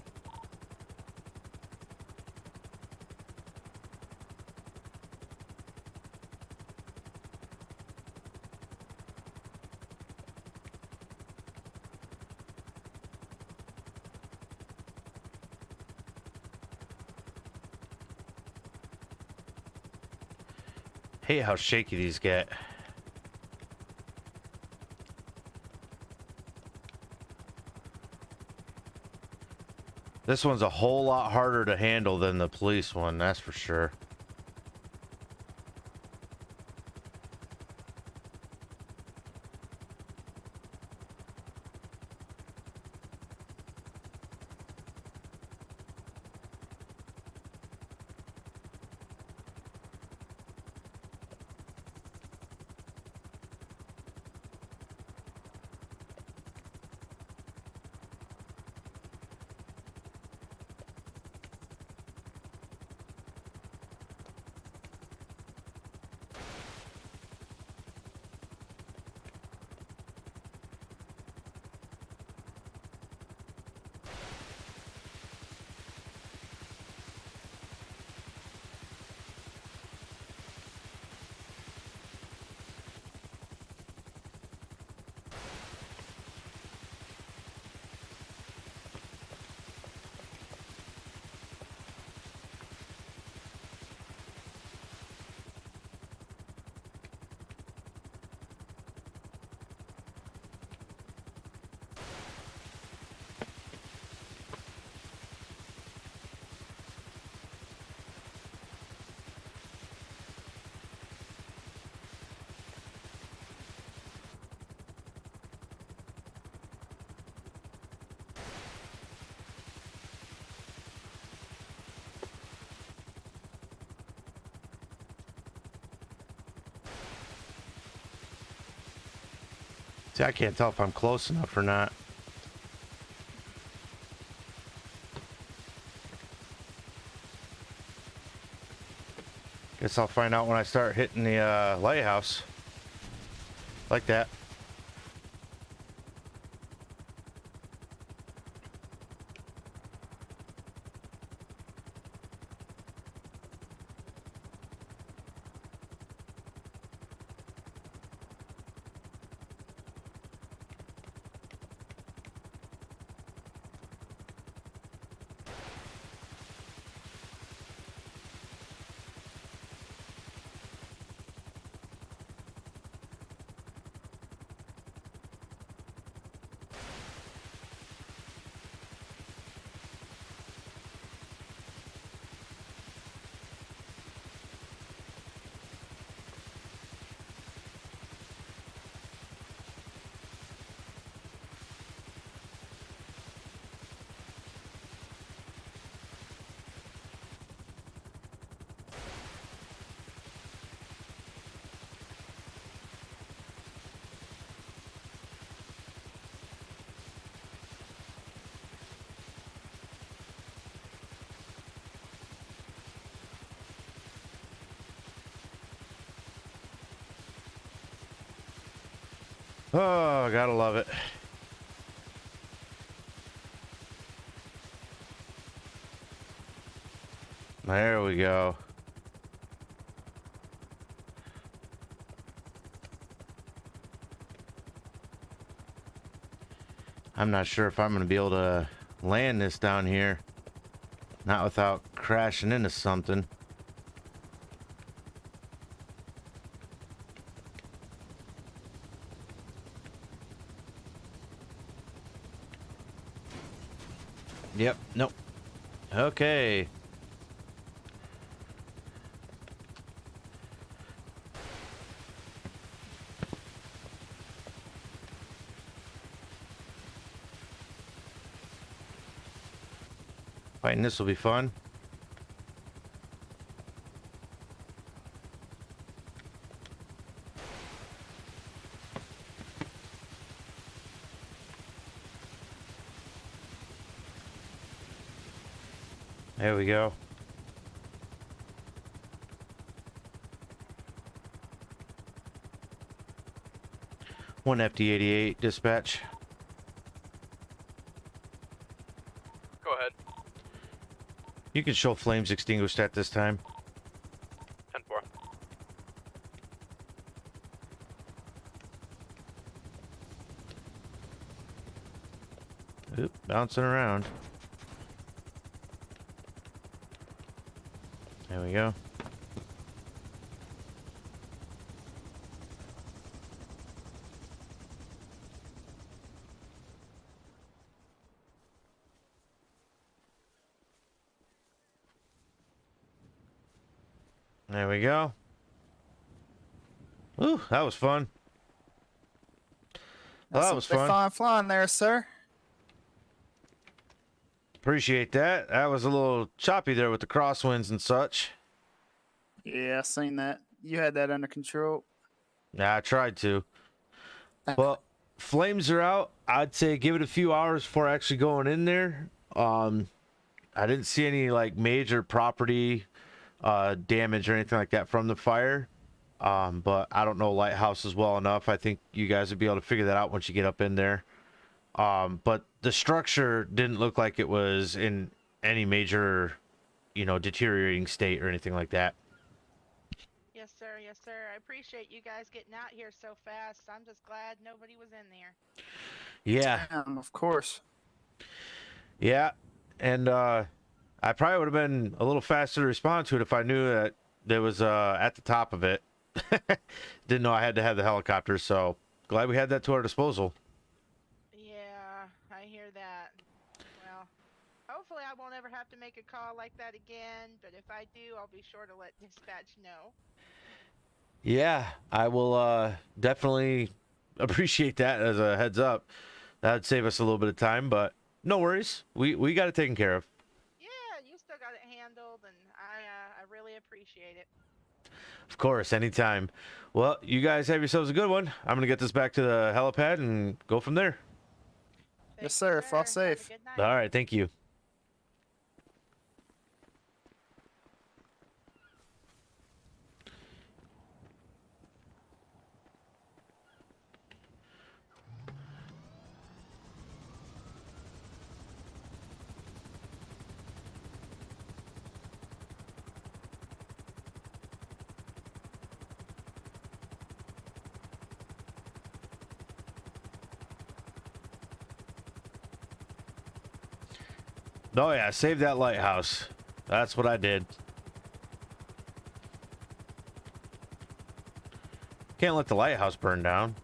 Hate how shaky these get. This one's a whole lot harder to handle than the police one, that's for sure. See, I can't tell if I'm close enough or not. Guess I'll find out when I start hitting the lighthouse. Like that. Oh, gotta love it. There we go. I'm not sure if I'm gonna be able to land this down here. Not without crashing into something. Yep, nope. Okay. Fighting this will be fun. There we go. One FD88 dispatch. Go ahead. You can show flames extinguished at this time. 10-4. Oop, bouncing around. There we go. There we go. Ooh, that was fun. Well, that was fun. Fine flying there, sir. Appreciate that. That was a little choppy there with the crosswinds and such. Yeah, I seen that. You had that under control. Yeah, I tried to. Well, flames are out. I'd say give it a few hours before actually going in there. I didn't see any like major property damage or anything like that from the fire. But I don't know lighthouses well enough. I think you guys would be able to figure that out once you get up in there. But the structure didn't look like it was in any major, you know, deteriorating state or anything like that. Yes, sir. Yes, sir. I appreciate you guys getting out here so fast. I'm just glad nobody was in there. Yeah. Of course. Yeah. And I probably would have been a little faster to respond to it if I knew that there was at the top of it. Didn't know I had to have the helicopter, so glad we had that to our disposal. Yeah, I hear that. Well, hopefully I won't ever have to make a call like that again, but if I do, I'll be sure to let dispatch know. Yeah, I will definitely appreciate that as a heads up. That'd save us a little bit of time, but no worries. We got it taken care of. Yeah, you still got it handled, and I really appreciate it. Of course, anytime. Well, you guys have yourselves a good one. I'm going to get this back to the helipad and go from there. Yes, sir. Fly safe. Have a good night. All right, thank you. Oh yeah, save that lighthouse. That's what I did. Can't let the lighthouse burn down.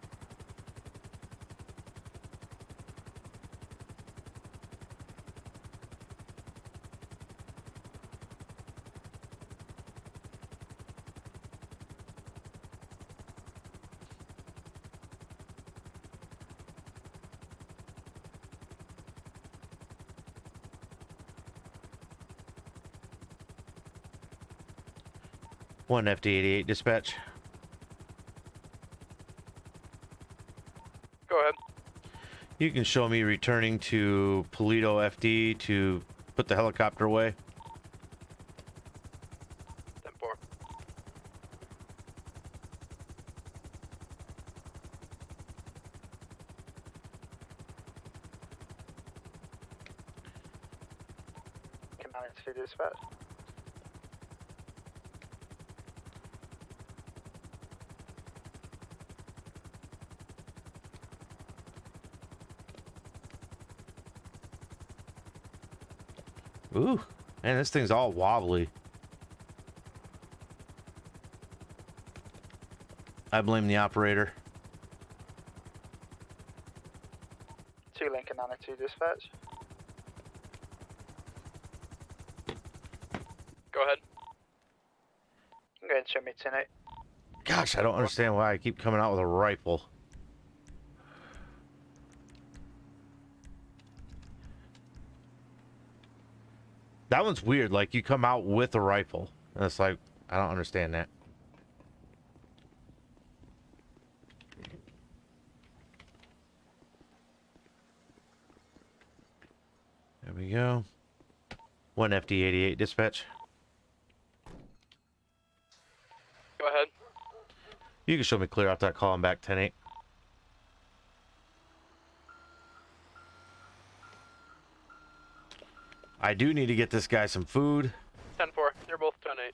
One FD88 dispatch. Go ahead. You can show me returning to Polito FD to put the helicopter away. 10-4. Command to dispatch. Ooh, man, this thing's all wobbly. I blame the operator. 2 Lincoln 92 dispatch. Go ahead. Go ahead and show me 10-8. Gosh, I don't understand why I keep coming out with a rifle. That one's weird, like you come out with a rifle. And it's like, I don't understand that. There we go. One FD88 dispatch. Go ahead. You can show me clear out that call. I'm back 10-8. I do need to get this guy some food. 10-4. You're both 10-8.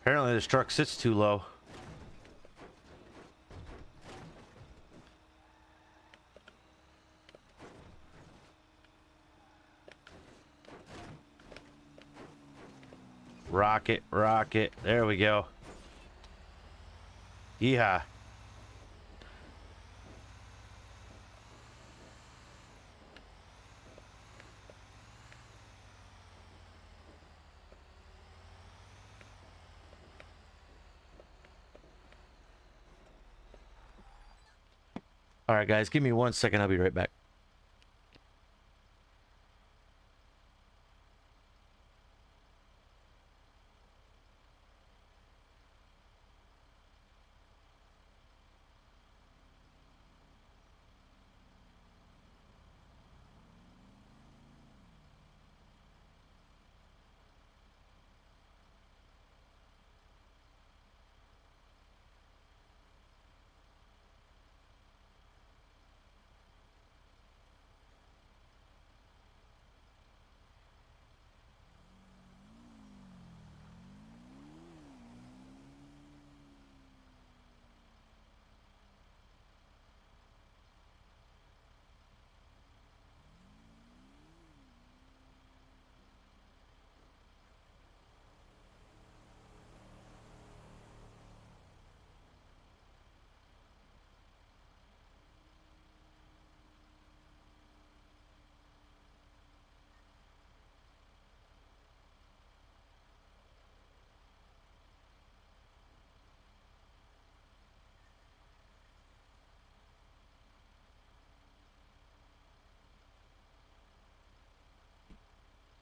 Apparently this truck sits too low. Rocket, rocket. There we go. Yeehaw. All right, guys, give me 1 second. I'll be right back.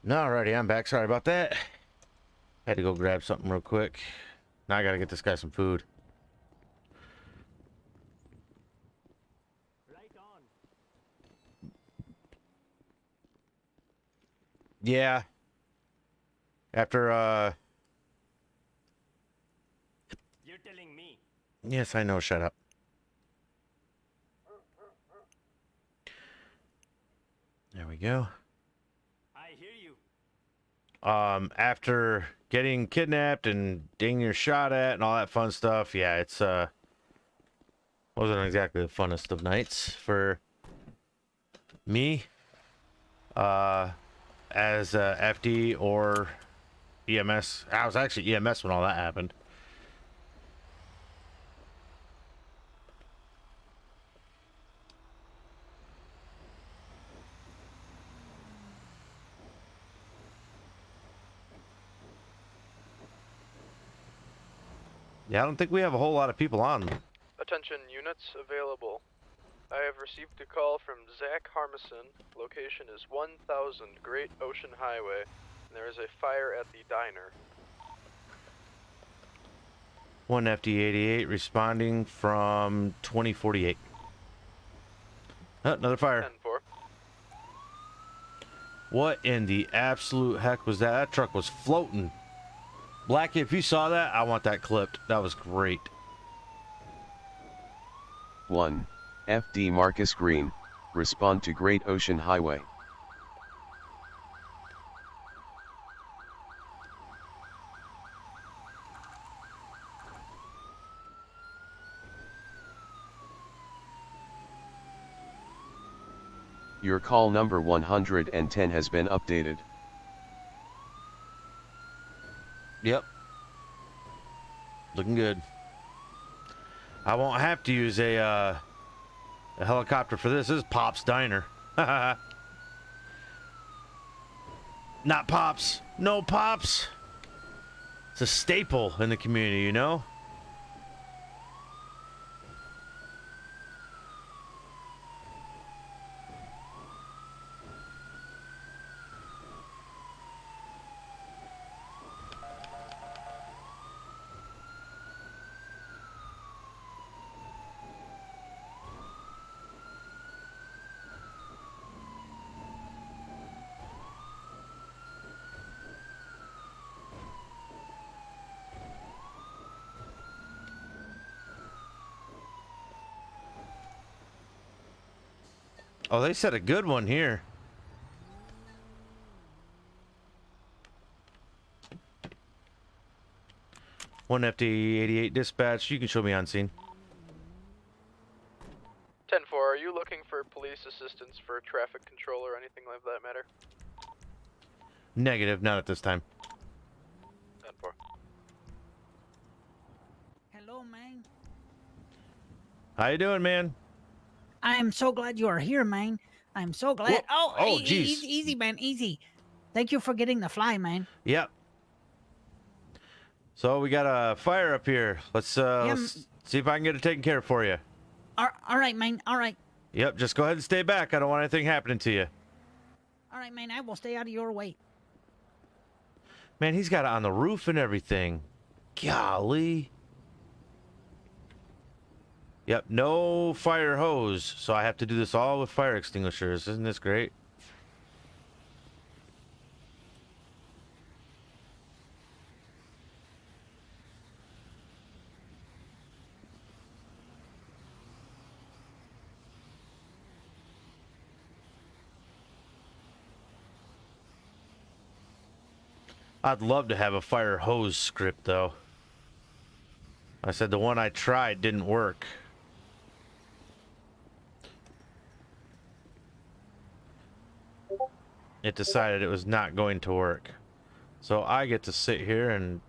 Alrighty, I'm back. Sorry about that. Had to go grab something real quick. Now I gotta get this guy some food. Right on. Yeah. After, You're telling me. yes, I know. Shut up. There we go. I hear you. After getting kidnapped and dang near shot at and all that fun stuff, yeah, it's, wasn't exactly the funnest of nights for me, as, FD or EMS. I was actually EMS when all that happened. Yeah, I don't think we have a whole lot of people on. Attention units available. I have received a call from Zach Harmison. Location is 1000 Great Ocean Highway, and there is a fire at the diner. 1 FD88 responding from 2048. Oh, another fire. 10-4. What in the absolute heck was that? That truck was floating. Blackie, if you saw that, I want that clipped. That was great. 1. FD Marcus Green, respond to Great Ocean Highway. Your call number 110 has been updated. Yep. Looking good. I won't have to use a helicopter for this. This is Pop's Diner. Not Pops. No Pops. It's a staple in the community, you know? Oh, they set a good one here. One FD88 dispatch. You can show me on scene. 10-4, are you looking for police assistance for traffic control or anything like that matter? Negative, not at this time. 10-4. Hello, man. How you doing, man? I am so glad you are here, man. I'm so glad. Whoa. Oh, geez. Easy, man, easy. Thank you for getting the fly, man. Yep. So we got a fire up here. Let's see if I can get it taken care of for you. All right, man. All right. Yep, just go ahead and stay back. I don't want anything happening to you. All right, man. I will stay out of your way. Man, he's got it on the roof and everything. Golly. Yep, no fire hose, so I have to do this all with fire extinguishers. Isn't this great? I'd love to have a fire hose script, though. I said the one I tried didn't work. It decided it was not going to work. So I get to sit here and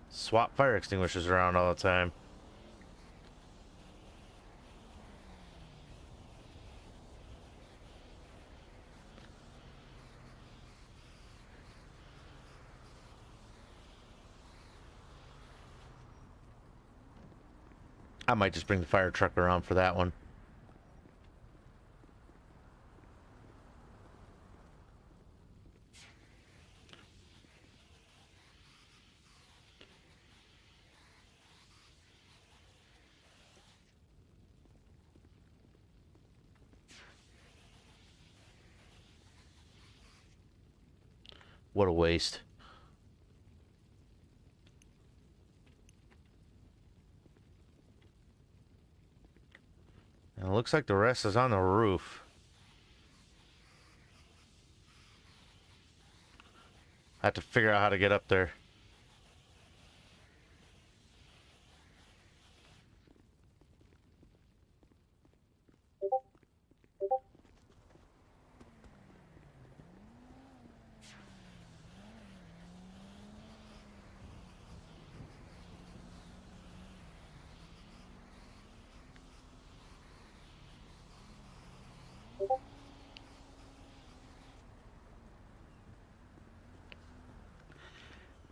swap fire extinguishers around all the time. I might just bring the fire truck around for that one. What a waste. And it looks like the rest is on the roof. I have to figure out how to get up there.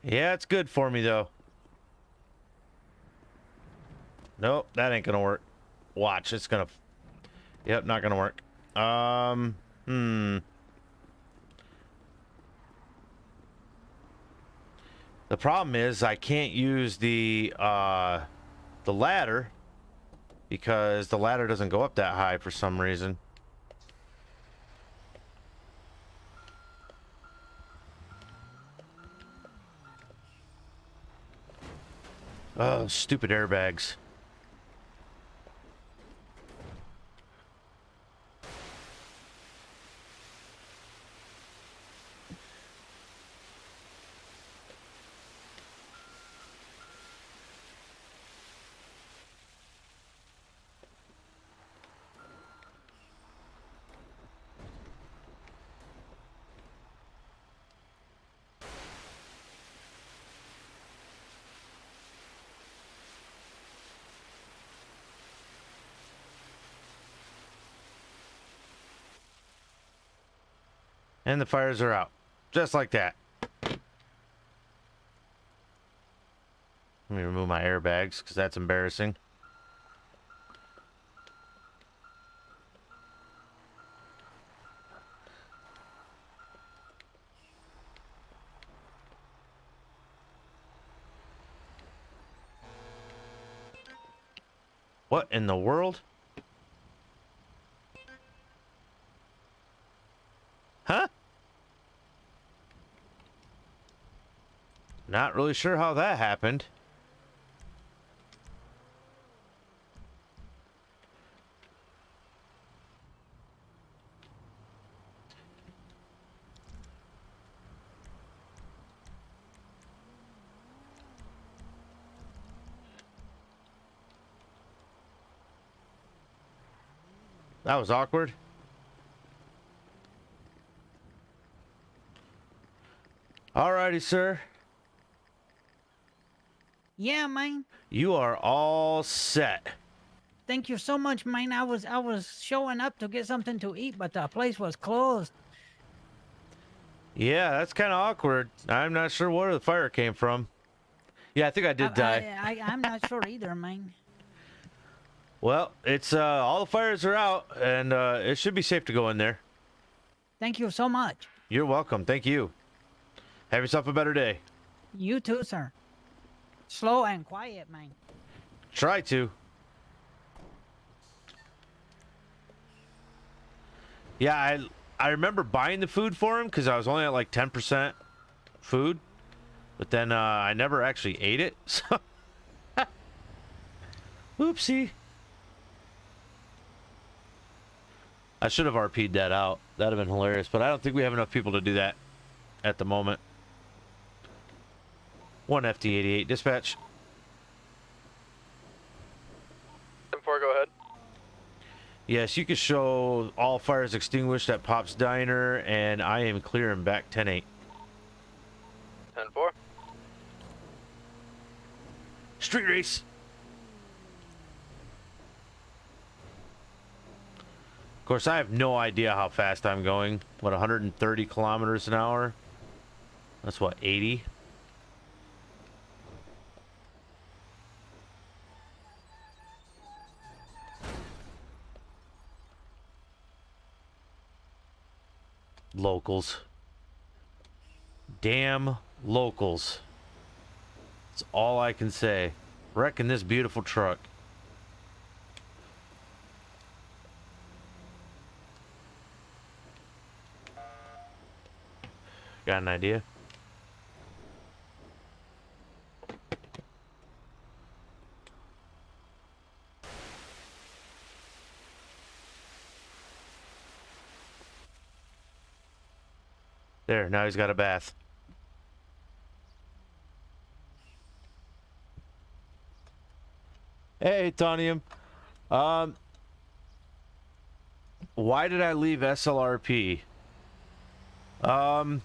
Yeah, it's good for me, though. Nope, that ain't gonna work. Watch, it's gonna... Yep, not gonna work. The problem is I can't use the ladder because the ladder doesn't go up that high for some reason. Oh, stupid airbags. And the fires are out. Just like that. Let me remove my airbags, because that's embarrassing. What in the world? Huh? Not really sure how that happened. that was awkward. Alrighty, sir. Yeah, man. You are all set. Thank you so much, man. I was showing up to get something to eat, but the place was closed. Yeah, that's kind of awkward. I'm not sure where the fire came from. Yeah, I think I did die. I'm not sure either, man. Well, it's all the fires are out, and it should be safe to go in there. Thank you so much. You're welcome. Thank you. Have yourself a better day. You too, sir. Slow and quiet, man. Try to. Yeah, I remember buying the food for him because I was only at like 10% food, but then I never actually ate it. So, oopsie. I should have RP'd that out. That'd have been hilarious, but I don't think we have enough people to do that at the moment. 1 FD88 dispatch. 10-4, go ahead. Yes, you can show all fires extinguished at Pop's Diner, and I am clearing back 10-8. 10-4. Street race. Of course, I have no idea how fast I'm going. What, 130 kilometers an hour? That's what, 80? Locals. Damn locals. That's all I can say. Wrecking this beautiful truck. Got an idea? There, now he's got a bath. Hey, Tonium. Why did I leave SLRP? I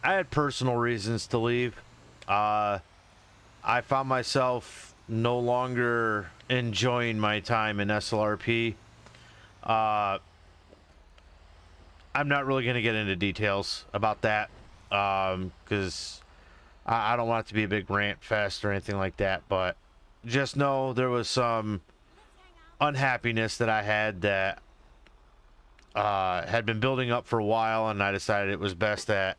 had personal reasons to leave. I found myself no longer enjoying my time in SLRP. I'm not really going to get into details about that because I don't want it to be a big rant fest or anything like that, but just know there was some unhappiness that I had that had been building up for a while, and I decided it was best that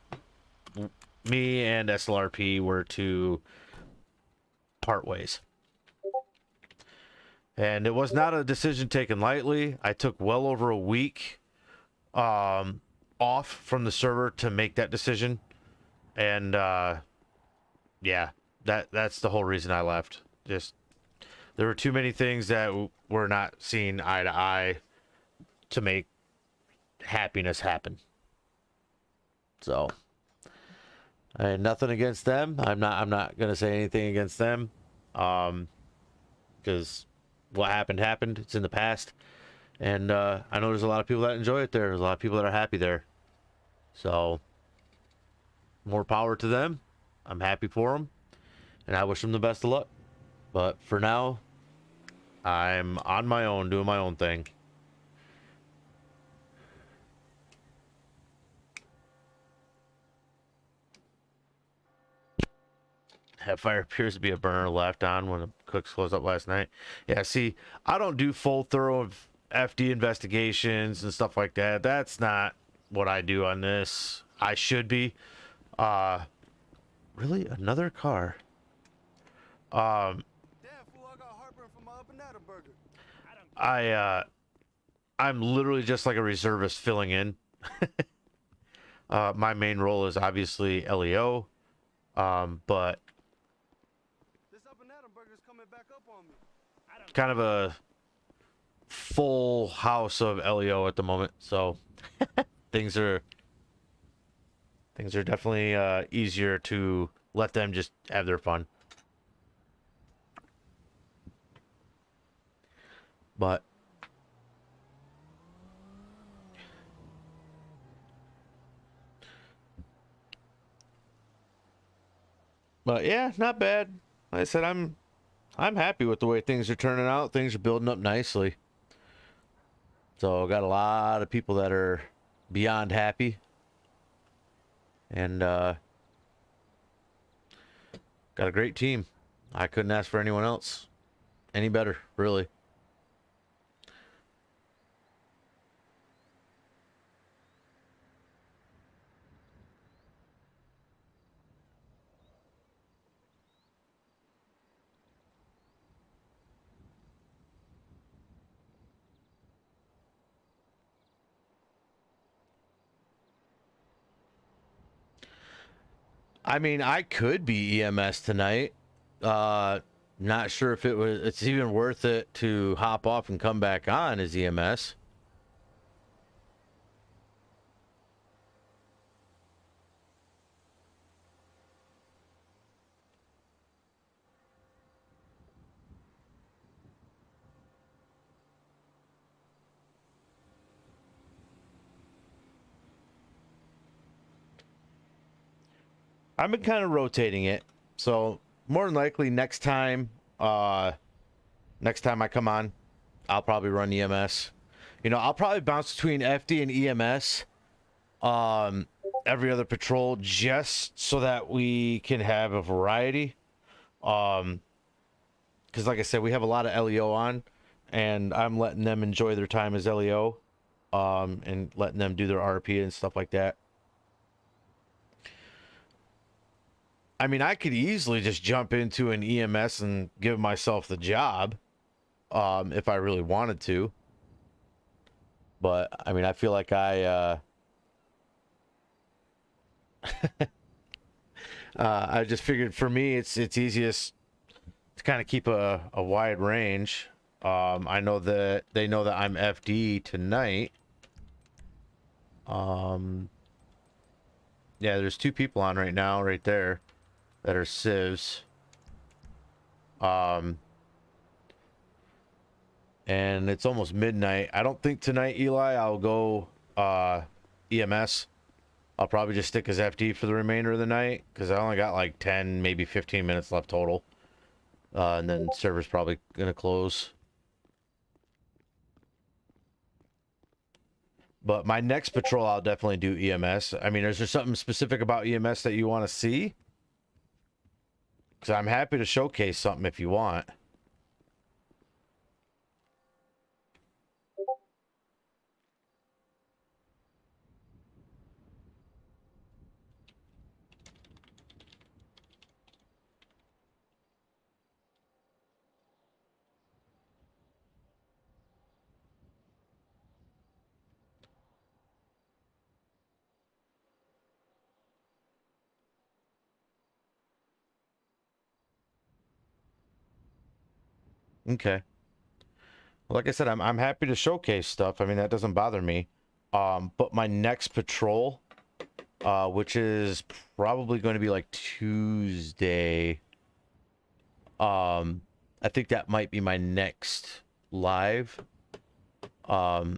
me and SLRP were to part ways. And it was not a decision taken lightly. I took well over a week off from the server to make that decision, and yeah, that's the whole reason I left. Just there were too many things that were not seen eye to eye to make happiness happen. So I had nothing against them. I'm not gonna say anything against them, because what happened. It's in the past. And I know there's a lot of people that enjoy it there. There's a lot of people that are happy there. So, more power to them. I'm happy for them. And I wish them the best of luck. But for now, I'm on my own, doing my own thing. That fire appears to be a burner left on when the cooks closed up last night. Yeah, see, I don't do full thorough FD investigations and stuff like that. That's not what I do on this. I should be. Really? Another car? I'm literally just like a reservist filling in. My main role is obviously LEO. But kind of a full house of LEO at the moment, so things are definitely easier to let them just have their fun. But But yeah, not bad. Like I said, I'm happy with the way things are turning out. Things are building up nicely. So got a lot of people that are beyond happy. And got a great team. I couldn't ask for anyone else any better, really. I mean, I could be EMS tonight. Not sure if it's even worth it to hop off and come back on as EMS. I've been kind of rotating it. So more than likely next time I come on, I'll probably run EMS. You know, I'll probably bounce between FD and EMS every other patrol just so that we can have a variety. Because like I said, we have a lot of LEO on, and I'm letting them enjoy their time as LEO, and letting them do their RP and stuff like that. I mean, I could easily just jump into an EMS and give myself the job, if I really wanted to. But I mean, I feel like I just figured for me, it's easiest to kind of keep a wide range. I know that they know that I'm FD tonight. Yeah, there's 2 people on right now, right there, that are civs. And it's almost midnight. I don't think tonight, Eli, I'll go EMS. I'll probably just stick as FD for the remainder of the night, because I only got like 10, maybe 15 minutes left total. And then server's probably gonna close. But my next patrol, I'll definitely do EMS. I mean, is there something specific about EMS that you want to see? Because I'm happy to showcase something if you want. Okay. Well, like I said, I'm happy to showcase stuff. I mean, that doesn't bother me. But my next patrol, which is probably going to be like Tuesday. I think that might be my next live. Yeah,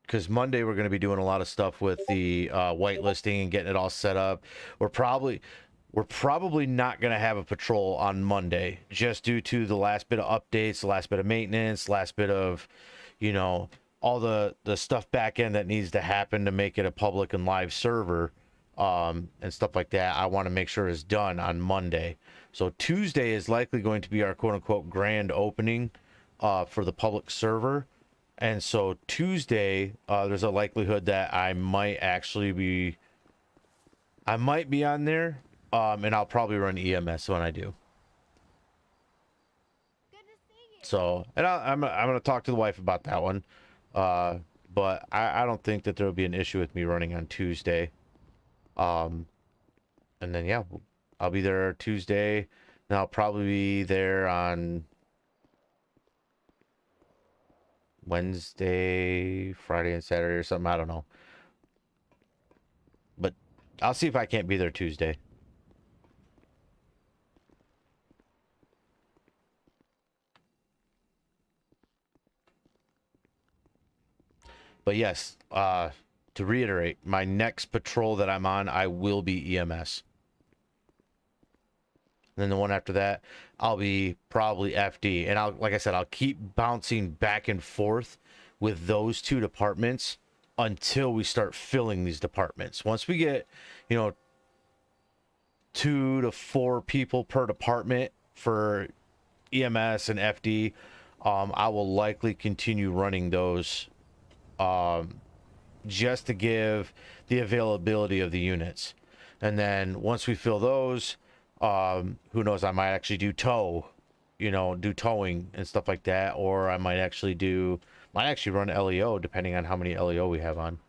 because Monday we're going to be doing a lot of stuff with the whitelisting and getting it all set up. We're probably not going to have a patrol on Monday, just due to the last bit of updates, the last bit of maintenance, last bit of, you know, all the stuff back end that needs to happen to make it a public and live server, and stuff like that. I want to make sure is done on Monday. So Tuesday is likely going to be our quote unquote grand opening for the public server. And so Tuesday, there's a likelihood that I might be on there, and I'll probably run EMS when I do. So, and I'm gonna talk to the wife about that one, but I don't think that there will be an issue with me running on Tuesday. And then yeah, I'll be there Tuesday, and I'll probably be there on Wednesday, Friday, and Saturday or something. I don't know. But I'll see if I can't be there Tuesday. But yes, to reiterate, my next patrol that I'm on, I will be EMS. And then the one after that, I'll be probably FD. And like I said, I'll keep bouncing back and forth with those two departments until we start filling these departments. Once we get, 2 to 4 people per department for EMS and FD, I will likely continue running those just to give the availability of the units. And then once we fill those, who knows, I might actually do do towing and stuff like that, or I might actually run LEO depending on how many LEO we have on.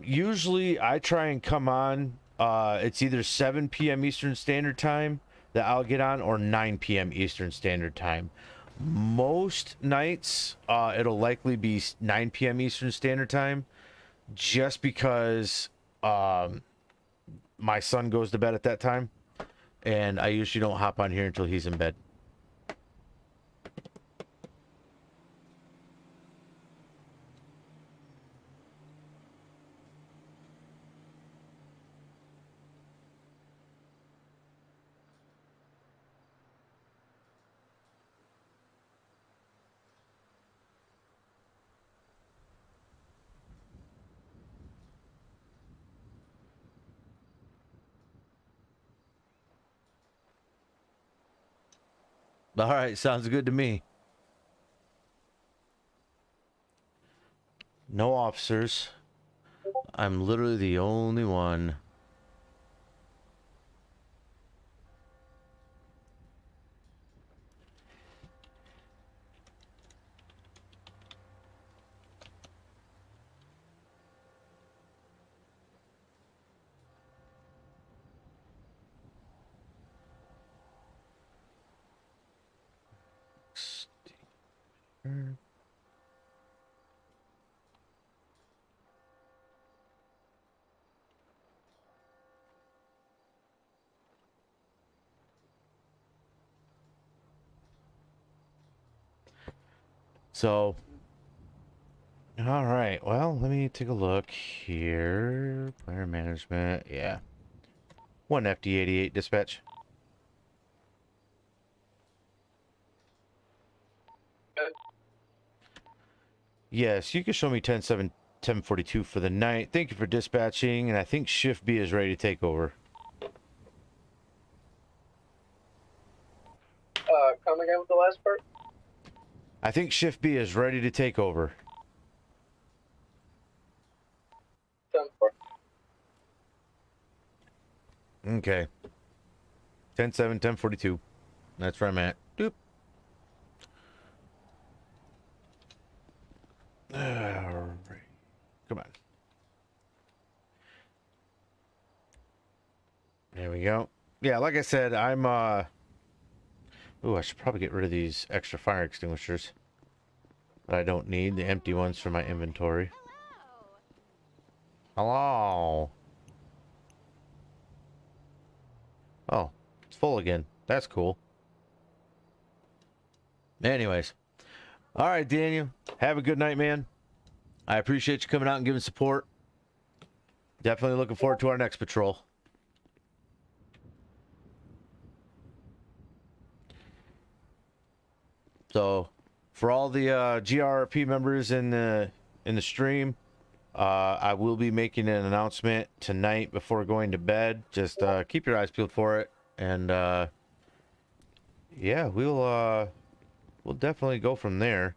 Usually I try and come on, it's either 7 p.m. Eastern Standard Time that I'll get on, or 9 p.m. Eastern Standard Time. Most nights, it'll likely be 9 p.m. Eastern Standard Time, just because my son goes to bed at that time, and I usually don't hop on here until he's in bed. All right, sounds good to me. No officers. I'm literally the only one. So, all right. Well, let me take a look here. Player management. Yeah. 1 FD88 dispatch. Yes, you can show me 10-7, 1042 for the night. Thank you for dispatching, and I think Shift B is ready to take over. Come again with the last part? I think Shift B is ready to take over. 10-4. Okay. 10-7, 1042. That's where I'm at. Doop. All right. Come on. There we go. Yeah, like I said, I'm ooh, I should probably get rid of these extra fire extinguishers that I don't need, the empty ones for my inventory. Hello. Oh, it's full again. That's cool. Anyways. All right, Daniel. Have a good night, man. I appreciate you coming out and giving support. Definitely looking forward to our next patrol. So, for all the GRRP members in the stream, I will be making an announcement tonight before going to bed. Just keep your eyes peeled for it, and yeah, we'll definitely go from there.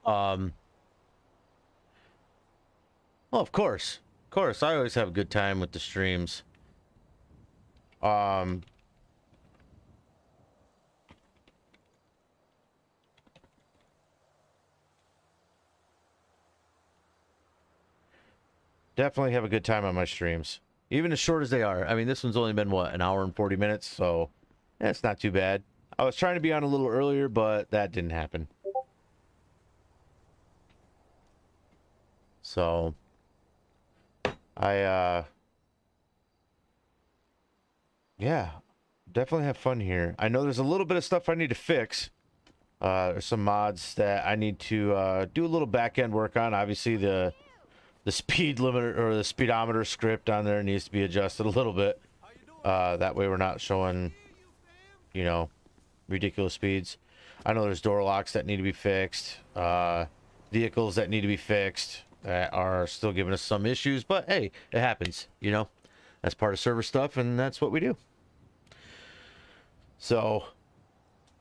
Well, of course, I always have a good time with the streams. definitely have a good time on my streams, even as short as they are. I mean, this one's only been what, an hour and 40 minutes, so it's not too bad. I was trying to be on a little earlier, but that didn't happen. So yeah, definitely have fun here. I know there's a little bit of stuff I need to fix. There's some mods that I need to do a little back end work on. Obviously, the speed limiter or the speedometer script on there needs to be adjusted a little bit. That way we're not showing, you know, ridiculous speeds. I know there's door locks that need to be fixed. Vehicles that need to be fixed that are still giving us some issues, but hey, it happens, you know. That's part of server stuff, and that's what we do. So,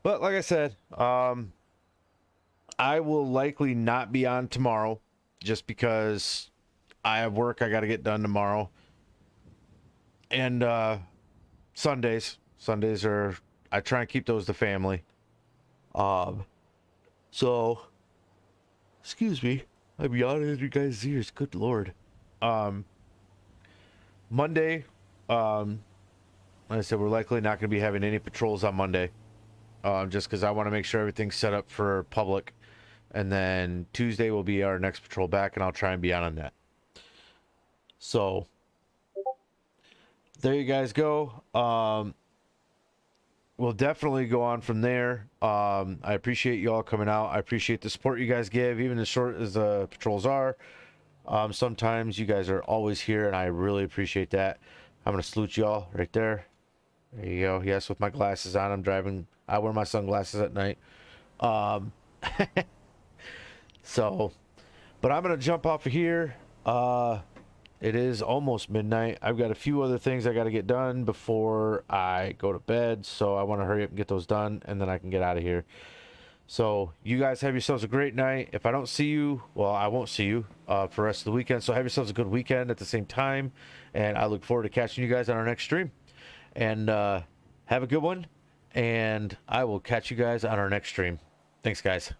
but like I said, I will likely not be on tomorrow just because I have work I got to get done tomorrow. And Sundays are, I try and keep those to family. So, excuse me, I'm yawning in you guys' ears. Good Lord. Monday, like I said, we're likely not going to be having any patrols on Monday. Just because I want to make sure everything's set up for public. And then Tuesday will be our next patrol back, and I'll try and be on that. So, there you guys go. We'll definitely go on from there. I appreciate you all coming out. I appreciate the support you guys give, even as short as the patrols are. Sometimes you guys are always here, and I really appreciate that. I'm going to salute you all right there. There you go. Yes, with my glasses on. I'm driving. I wear my sunglasses at night. So, but I'm going to jump off of here. It is almost midnight. I've got a few other things I got to get done before I go to bed. So I want to hurry up and get those done, and then I can get out of here. So you guys have yourselves a great night. If I don't see you, well, I won't see you for the rest of the weekend. So have yourselves a good weekend at the same time. And I look forward to catching you guys on our next stream. And have a good one. And I will catch you guys on our next stream. Thanks, guys.